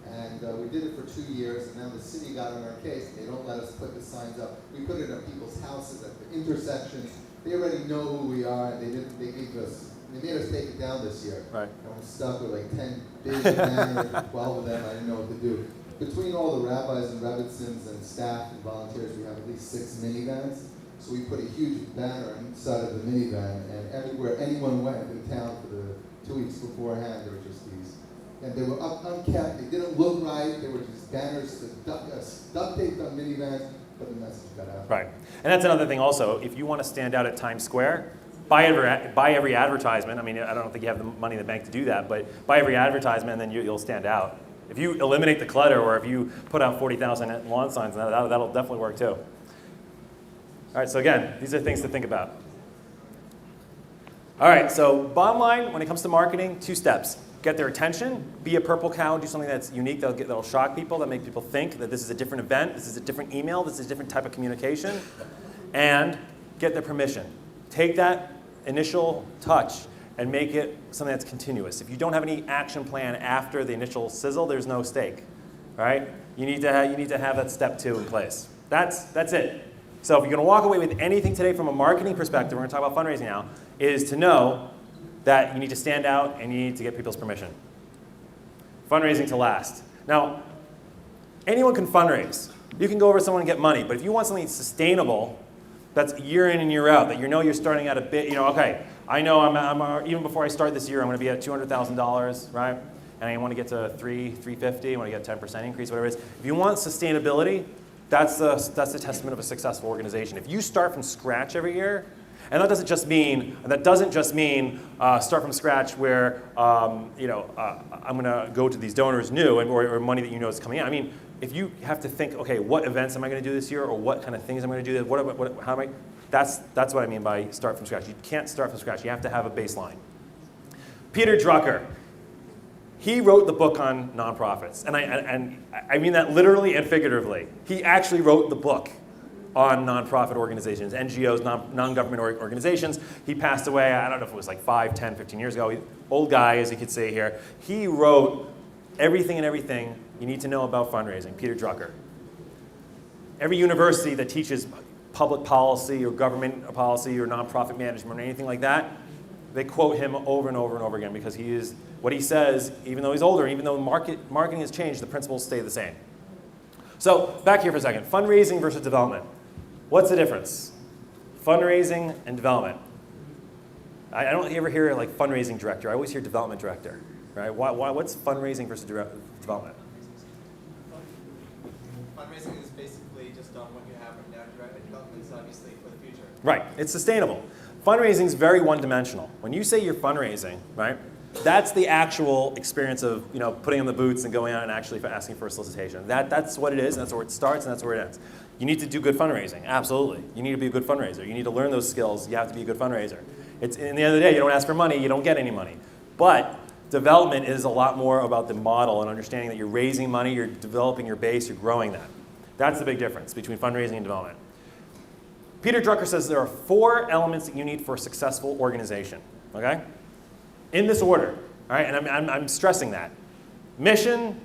And we did it for 2 years, and now the city got on our case. They don't let us put the signs up. We put it at people's houses, at the intersections. They already know who we are. They made us take it down this year. Right. And we're stuck with like 10 big banners, 12 of them. I didn't know what to do. Between all the rabbis and rebbitzins and staff and volunteers, we have at least 6 minivans. So we put a huge banner inside of the minivan, and everywhere anyone went in town for the 2 weeks beforehand, there were just these. And they were unkept, they didn't look right, they were just banners, duct taped on minivans, but the message got out. Right. And that's another thing also, if you want to stand out at Times Square, buy every advertisement. I mean, I don't think you have the money in the bank to do that, but buy every advertisement and then you'll stand out. If you eliminate the clutter or if you put out 40,000 lawn signs, that'll definitely work too. All right, so again, these are things to think about. All right, so bottom line, when it comes to marketing, 2 steps. Get their attention, be a purple cow, do something that's unique, that'll shock people, that make people think that this is a different event, this is a different email, this is a different type of communication, and get their permission. Take that initial touch and make it something that's continuous. If you don't have any action plan after the initial sizzle, there's no steak, right? You need to have that step 2 in place. That's it. So if you're going to walk away with anything today from a marketing perspective, we're going to talk about fundraising now, is to know that you need to stand out and you need to get people's permission. Fundraising to last. Now, anyone can fundraise. You can go over to someone and get money, but if you want something sustainable, that's year in and year out, that you know you're starting at a bit, okay, I know I'm even before I start this year, I'm going to be at $200,000, right? And I want to get to $350, I want to get a 10% increase, whatever it is. If you want sustainability, that's the testament of a successful organization. If you start from scratch every year, and that doesn't just mean start from scratch where I'm going to go to these donors new or money that you know is coming in. I mean, if you have to think, okay, what events am I going to do this year, or what kind of things am I going to do? That's what I mean by start from scratch. You can't start from scratch. You have to have a baseline. Peter Drucker. He wrote the book on nonprofits, and I mean that literally and figuratively. He actually wrote the book on nonprofit organizations, NGOs, non-government organizations. He passed away, I don't know if it was like 5, 10, 15 years ago. Old guy, as you could say here. He wrote everything you need to know about fundraising, Peter Drucker. Every university that teaches public policy or government policy or nonprofit management or anything like that, they quote him over and over and over again because what he says, even though he's older, even though marketing has changed, the principles stay the same. So back here for a second, fundraising versus development. What's the difference? Fundraising and development. I don't ever hear like fundraising director. I always hear development director, right? What's fundraising versus development? Fundraising is basically just on what you have right now. Development is obviously for the future. Right, it's sustainable. Fundraising is very one-dimensional. When you say you're fundraising, right, That's the actual experience of putting on the boots and going out and actually asking for a solicitation. That's what it is, and that's where it starts, and that's where it ends. You need to do good fundraising, absolutely. You need to be a good fundraiser. You need to learn those skills. You have to be a good fundraiser. It's, in the end of the day, you don't ask for money, you don't get any money. But development is a lot more about the model and understanding that you're raising money, you're developing your base, you're growing that. That's the big difference between fundraising and development. Peter Drucker says there are 4 elements that you need for a successful organization, okay? In this order, all right? And I'm stressing that. Mission,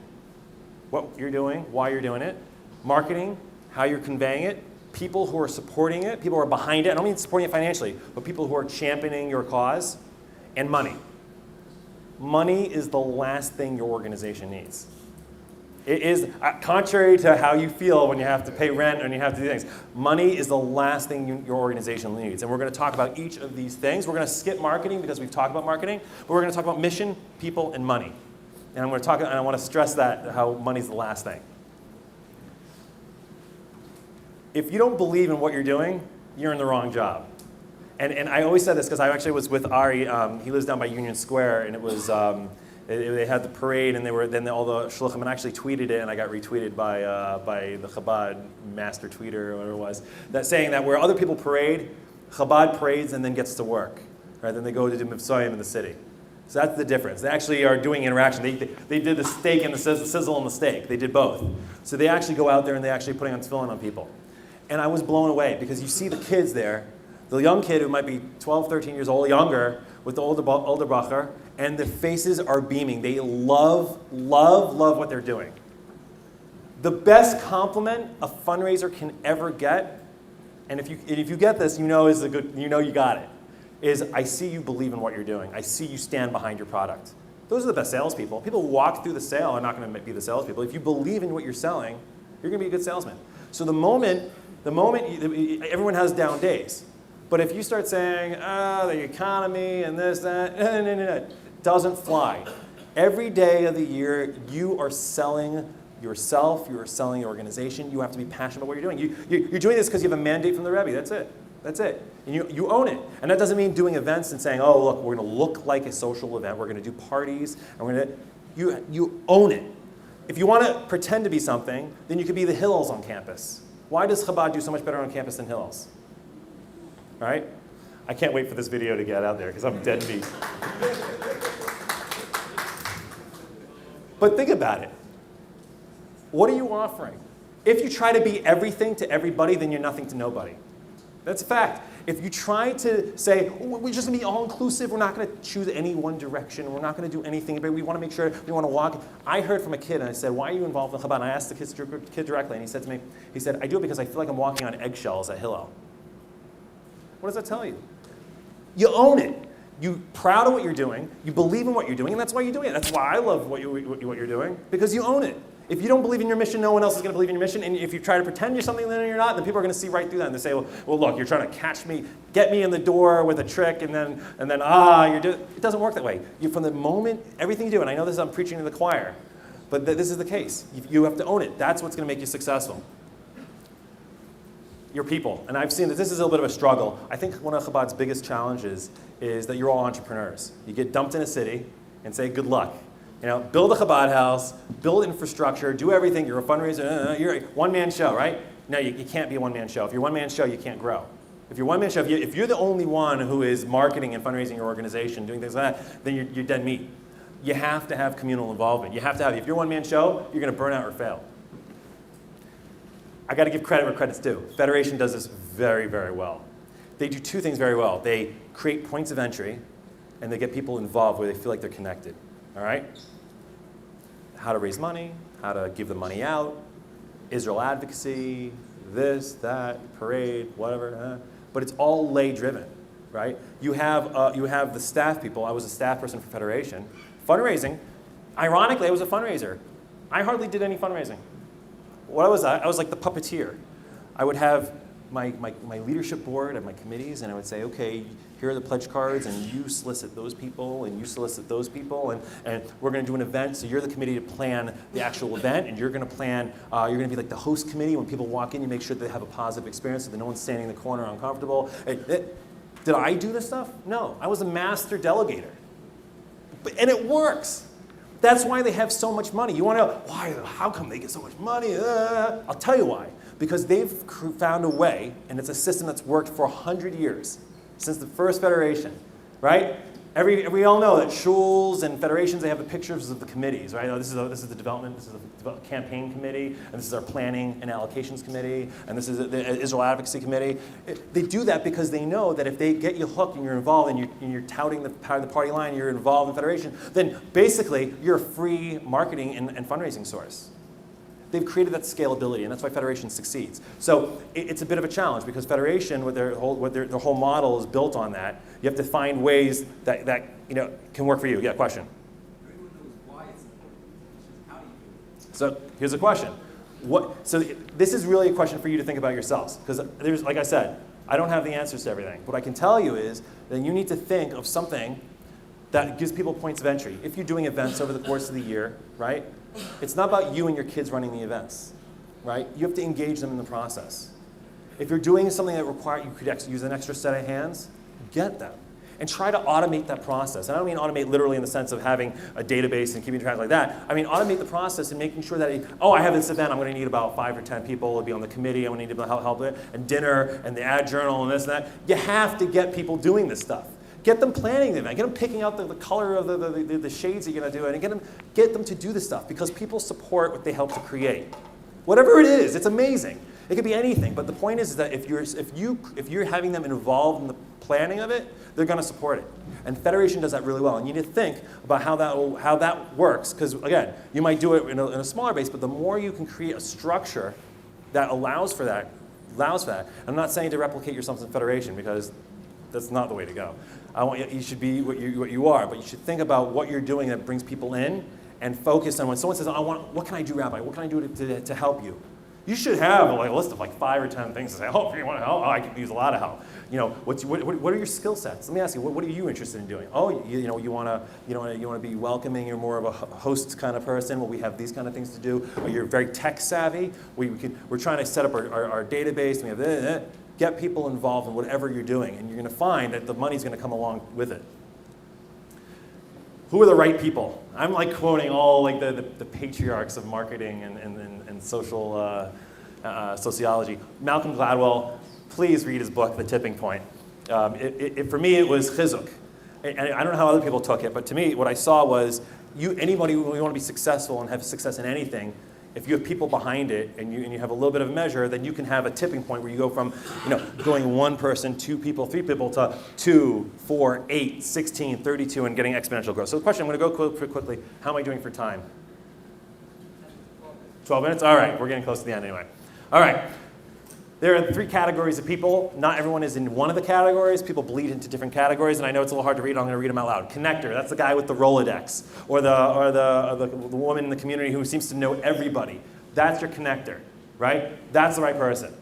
what you're doing, why you're doing it. Marketing, how you're conveying it. People who are supporting it, people who are behind it. I don't mean supporting it financially, but people who are championing your cause. And money. Money is the last thing your organization needs. It is, contrary to how you feel when you have to pay rent and you have to do things, money is the last thing your organization needs. And we're going to talk about each of these things. We're going to skip marketing because we've talked about marketing, but we're going to talk about mission, people, and money. And I'm going to talk, and I want to stress that, how money's the last thing. If you don't believe in what you're doing, you're in the wrong job. And I always said this because I actually was with Ari. He lives down by Union Square, and it was they had the parade, and then all the Hashluchim, and I actually tweeted it, and I got retweeted by the Chabad master tweeter or whatever it was, that saying that where other people parade, Chabad parades and then gets to work, right? Then they go to do Emissaries in the city. So that's the difference. They actually are doing interaction. They did the steak and the sizzle and the steak. They did both. So they actually go out there and they actually putting on tefillin on people. And I was blown away because you see the kids there. The young kid who might be 12, 13 years old, younger, with the older bracher, and the faces are beaming. They love what they're doing. The best compliment a fundraiser can ever get, and if you get this, you know you got it, is I see you believe in what you're doing. I see you stand behind your product. Those are the best salespeople. People who walk through the sale are not going to be the salespeople. If you believe in what you're selling, you're going to be a good salesman. So the moment everyone has down days. But if you start saying, the economy and this, that, it doesn't fly. Every day of the year, you are selling yourself, you are selling your organization, you have to be passionate about what you're doing. You're doing this because you have a mandate from the Rebbe, that's it. That's it. And you own it. And that doesn't mean doing events and saying, oh, look, we're going to look like a social event, we're going to do parties, and you own it. If you want to pretend to be something, then you could be the Hillels on campus. Why does Chabad do so much better on campus than Hillels? All right? I can't wait for this video to get out there because I'm dead beat. But think about it. What are you offering? If you try to be everything to everybody, then you're nothing to nobody. That's a fact. If you try to say, we're just going to be all-inclusive, we're not going to choose any one direction, we're not going to do anything, but we want to make sure, we want to walk. I heard from a kid, and I said, why are you involved in Chabad? And I asked the kid directly, and he said to me, I do it because I feel like I'm walking on eggshells at Hillel. What does that tell you? You own it. You're proud of what you're doing. You believe in what you're doing, and that's why you're doing it. That's why I love what you're doing, because you own it. If you don't believe in your mission, no one else is going to believe in your mission. And if you try to pretend you're something that you're not, then people are going to see right through that. And they say, well, look, you're trying to catch me, get me in the door with a trick, and then you're doing. It doesn't work that way. From the moment, everything you do, and I know this, I'm preaching to the choir, but this is the case. You have to own it. That's what's going to make you successful. Your people. And I've seen that this is a little bit of a struggle. I think one of Chabad's biggest challenges is that you're all entrepreneurs. You get dumped in a city and say, good luck. Build a Chabad house, build infrastructure, do everything. You're a fundraiser. You're a one-man show, right? No, you can't be a one-man show. If you're a one-man show, you can't grow. If you're a one-man show, if you're the only one who is marketing and fundraising your organization, doing things like that, then you're dead meat. You have to have communal involvement. You have to have. If you're a one-man show, you're going to burn out or fail. I got to give credit where credit's due. Federation does this very, very well. They do two things very well. They create points of entry, and they get people involved where they feel like they're connected. All right? How to raise money, how to give the money out, Israel advocacy, this, that, parade, whatever. But it's all lay-driven, right? You have the staff people. I was a staff person for Federation. Fundraising, ironically, I was a fundraiser. I hardly did any fundraising. What was I? I was like the puppeteer. I would have my leadership board and my committees, and I would say, okay, here are the pledge cards, and you solicit those people, and you solicit those people, and we're going to do an event, so you're the committee to plan the actual event, and you're going to plan, you're going to be like the host committee. When people walk in, you make sure they have a positive experience so that no one's standing in the corner uncomfortable. Did I do this stuff? No. I was a master delegator. And it works. That's why they have so much money. You want to know, why? How come they get so much money? I'll tell you why. Because they've found a way, and it's a system that's worked for 100 years, since the first federation, right? We all know that shuls and federations, they have the pictures of the committees, right? This is the development, this is the campaign committee, and this is our planning and allocations committee, and this is the Israel Advocacy Committee. They do that because they know that if they get you hooked and you're involved and you're touting the party line, you're involved in federation, then basically you're a free marketing and fundraising source. They've created that scalability, and that's why Federation succeeds. So it's a bit of a challenge because Federation, their whole model is built on that. You have to find ways that can work for you. Yeah, question. So here's a question. So this is really a question for you to think about yourselves, because there's, like I said, I don't have the answers to everything. What I can tell you is that you need to think of something that gives people points of entry. If you're doing events over the course of the year, right? It's not about you and your kids running the events, right? You have to engage them in the process. If you're doing something that requires you could use an extra set of hands, get them. And try to automate that process. And I don't mean automate literally in the sense of having a database and keeping track like that. I mean automate the process and making sure that, I have this event, I'm going to need about 5 or 10 people to be on the committee, I'm going to need to help with it, and dinner, and the ad journal, and this and that. You have to get people doing this stuff. Get them planning the event. Get them picking out the color of the shades that you're going to do it, and get them to do this stuff because people support what they help to create. Whatever it is, it's amazing. It could be anything, but the point is that if you're having them involved in the planning of it, they're going to support it. And Federation does that really well. And you need to think about how that works, because again, you might do it in a smaller base, but the more you can create a structure that allows for that. I'm not saying to replicate yourself in Federation because that's not the way to go. You should be what you are, but you should think about what you're doing that brings people in and focus on when someone says, what can I do, Rabbi? What can I do to help you? You should have a list of 5 or 10 things to say, if you want to help, I can use a lot of help. What are your skill sets? Let me ask you, what are you interested in doing? You want to be welcoming, you're more of a host kind of person, well, we have these kind of things to do. Or you're very tech savvy, we're trying to set up our database, we have get people involved in whatever you're doing, and you're going to find that the money's going to come along with it. Who are the right people? I'm quoting all the patriarchs of marketing and social sociology. Malcolm Gladwell, please read his book, The Tipping Point. For me, it was chizuk. And I don't know how other people took it, but to me, what I saw was anybody who want to be successful and have success in anything, if you have people behind it and you have a little bit of measure, then you can have a tipping point where you go from going 1 person, 2 people, 3 people to 2, 4, 8, 16, 32 and getting exponential growth. So the question, I'm going to go quickly. How am I doing for time? 12 minutes? All right, we're getting close to the end anyway. All right. There are 3 categories of people. Not everyone is in one of the categories. People bleed into different categories, and I know it's a little hard to read. I'm going to read them out loud. Connector, that's the guy with the Rolodex, or the woman in the community who seems to know everybody. That's your connector, right? That's the right person.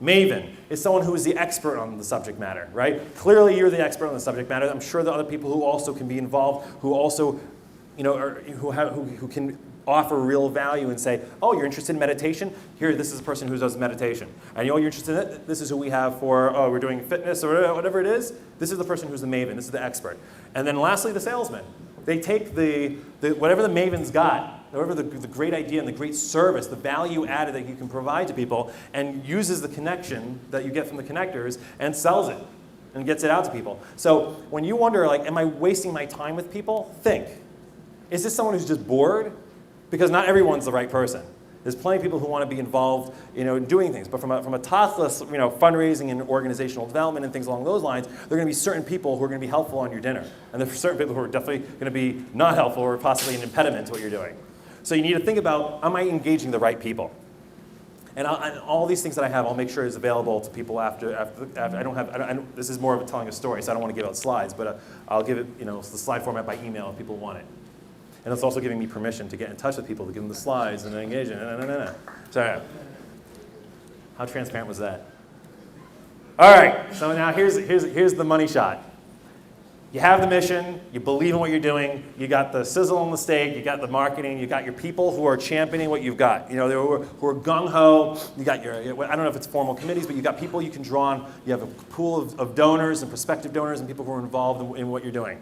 Maven is someone who is the expert on the subject matter, right? Clearly, you're the expert on the subject matter. I'm sure there are other people who also can be involved, who also, who can offer real value and say, oh, you're interested in meditation? Here, this is a person who does meditation. And you're interested in it? This is who we have for, we're doing fitness or whatever it is. This is the person who's the maven. This is the expert. And then lastly, the salesman. They take whatever the maven's got, whatever the great idea and the great service, the value added that you can provide to people, and uses the connection that you get from the connectors and sells it and gets it out to people. So when you wonder, am I wasting my time with people? Think. Is this someone who's just bored? Because not everyone's the right person. There's plenty of people who want to be involved, in doing things. But from a tachlis, fundraising and organizational development and things along those lines, there are going to be certain people who are going to be helpful on your dinner. And there's certain people who are definitely going to be not helpful or possibly an impediment to what you're doing. So you need to think about, am I engaging the right people? And all these things that I have, I'll make sure is available to people after this is more of telling a story, so I don't want to give out slides, but I'll give it, the slide format by email if people want it. And it's also giving me permission to get in touch with people, to give them the slides and engage in it. So how transparent was that? All right, so now here's the money shot. You have the mission, you believe in what you're doing, you got the sizzle on the steak, you got the marketing, you got your people who are championing what you've got. Who are gung-ho, you got I don't know if it's formal committees, but you got people you can draw on, you have a pool of donors and prospective donors and people who are involved in what you're doing.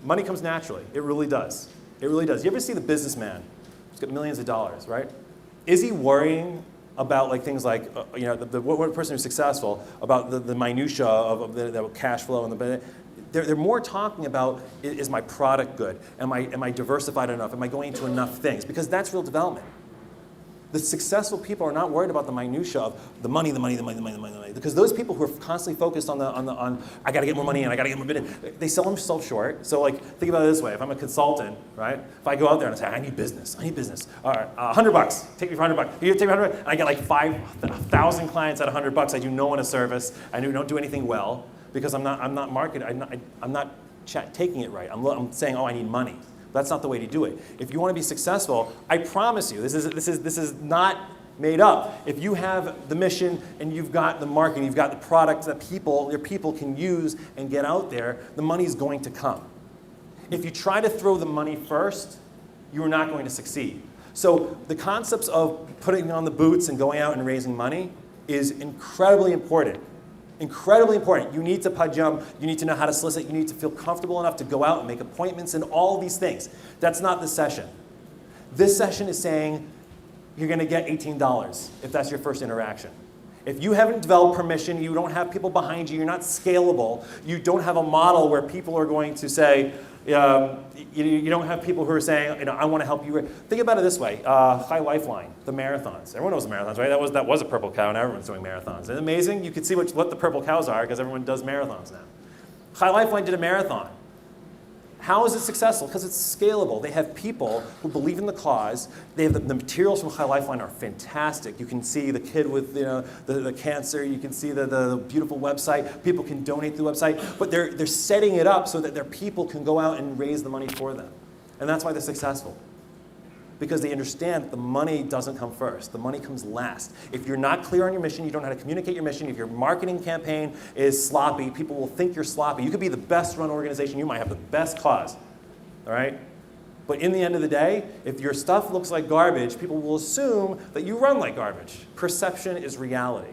Money comes naturally. It really does. It really does. You ever see the businessman who's got millions of dollars, right? Is he worrying about like things like, what person who's successful, about the minutia of the cash flow and they're more talking about, is my product good? Am I diversified enough? Am I going into enough things? Because that's real development. The successful people are not worried about the minutia of the money, because those people who are constantly focused on I got to get more money and I got to get more business, they sell themselves short. So like, think about it this way: if I'm a consultant, right? If I go out there and I say, I need business. All right, $100. Take me for $100. You take me $100. And I get like 5,000 clients at $100. I do no one a service. I don't do anything well because I'm not marketing. I'm not taking it right. I'm saying, oh, I need money. That's not the way to do it. If you want to be successful, I promise you, this is not made up. If you have the mission and you've got the marketing, you've got the product that your people can use and get out there, the money's going to come. If you try to throw the money first, you are not going to succeed. So the concepts of putting on the boots and going out and raising money is incredibly important. Incredibly important. You need to pajam, you need to know how to solicit, you need to feel comfortable enough to go out and make appointments and all these things. That's not this session. This session is saying you're going to get $18 if that's your first interaction. If you haven't developed permission, you don't have people behind you, you're not scalable, you don't have a model where people are going to say, you don't have people who are saying, I want to help you. Think about it this way: High Lifeline, the marathons. Everyone knows the marathons, right? That was a purple cow, and everyone's doing marathons. It's amazing. You can see what the purple cows are because everyone does marathons now. High Lifeline did a marathon. How is it successful? Because it's scalable. They have people who believe in the cause. They have the materials from High Lifeline are fantastic. You can see the kid with the cancer. You can see the beautiful website. People can donate to the website. But they're setting it up so that their people can go out and raise the money for them. And that's why they're successful. Because they understand that the money doesn't come first. The money comes last. If you're not clear on your mission, you don't know how to communicate your mission, if your marketing campaign is sloppy, people will think you're sloppy. You could be the best run organization. You might have the best cause. All right? But in the end of the day, if your stuff looks like garbage, people will assume that you run like garbage. Perception is reality.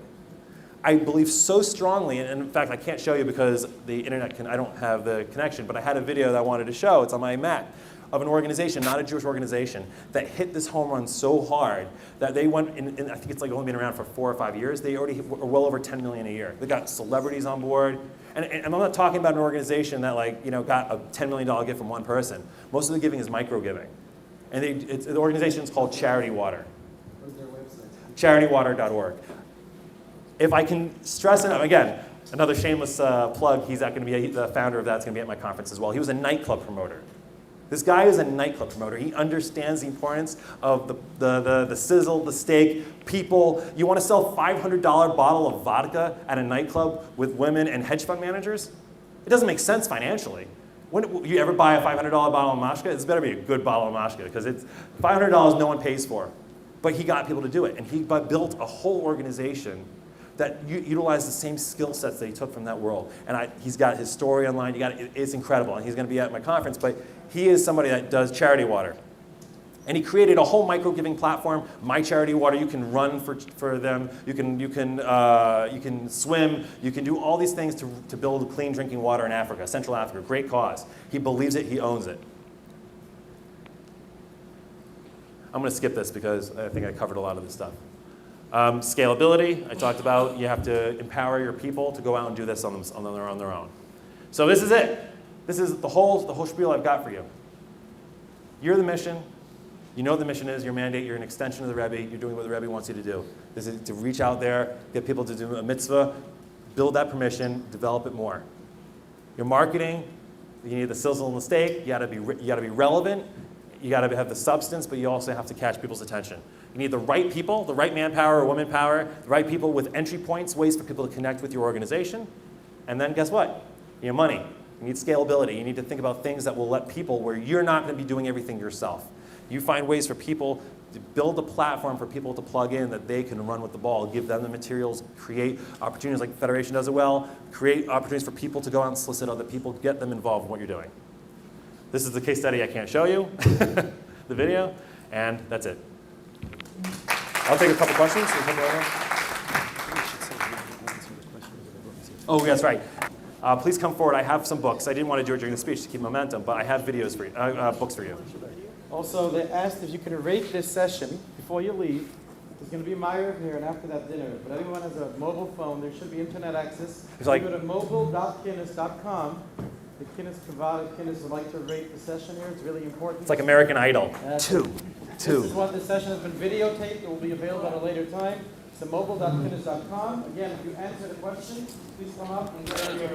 I believe so strongly, and in fact, I can't show you because the internet I don't have the connection, but I had a video that I wanted to show. It's on my Mac. Of an organization, not a Jewish organization, that hit this home run so hard that they went, and I think it's like only been around for 4 or 5 years, they already were well over 10 million a year. They got celebrities on board. And I'm not talking about an organization that got a $10 million gift from one person. Most of the giving is micro-giving. And the organization is called Charity Water. What's their website? charitywater.org. If I can stress enough, again, another shameless plug, he's not going to be, the founder of that's going to be at my conference as well. He was a nightclub promoter. This guy is a nightclub promoter. He understands the importance of the sizzle, the steak, people. You want to sell $500 bottle of vodka at a nightclub with women and hedge fund managers? It doesn't make sense financially. When you ever buy a $500 bottle of mashka, it's better be a good bottle of mashka because it's $500 no one pays for. But he got people to do it, and he built a whole organization that utilized the same skill sets that he took from that world. And he's got his story online. It's incredible, and he's going to be at my conference. But he is somebody that does Charity Water. And he created a whole micro-giving platform, My Charity Water. You can run for them. You can swim. You can do all these things to build clean drinking water in Africa, Central Africa. Great cause. He believes it. He owns it. I'm going to skip this because I think I covered a lot of this stuff. Scalability, I talked about. You have to empower your people to go out and do this on their own. So this is it. This is the whole spiel I've got for you. You're the mission. You know what the mission is. Your mandate. You're an extension of the Rebbe. You're doing what the Rebbe wants you to do. This is to reach out there, get people to do a mitzvah, build that permission, develop it more. Your marketing, you need the sizzle and the steak. You got to be relevant. You got to have the substance, but you also have to catch people's attention. You need the right people, the right manpower or woman power, the right people with entry points, ways for people to connect with your organization. And then guess what? You need money. You need scalability. You need to think about things that will let people where you're not going to be doing everything yourself. You find ways for people to build a platform for people to plug in that they can run with the ball, give them the materials, create opportunities like the Federation does it well, create opportunities for people to go out and solicit other people, get them involved in what you're doing. This is the case study I can't show you, the video, and that's it. I'll take a couple questions. Oh, that's right. Please come forward. I have some books. I didn't want to do it during the speech to keep momentum, but I have videos for you, books for you. Also, they asked if you could rate this session before you leave. There's going to be Meyer here and after that dinner. But everyone has a mobile phone. There should be internet access. It's like- you go to mobile.kinus.com. The Kinus Chabad at Kinus would like to rate the session here. It's really important. It's like American Idol. Two. This is what the session has been videotaped. It will be available at a later time. So mobile.kinus.com. Again, if you answer the question, please come up and get your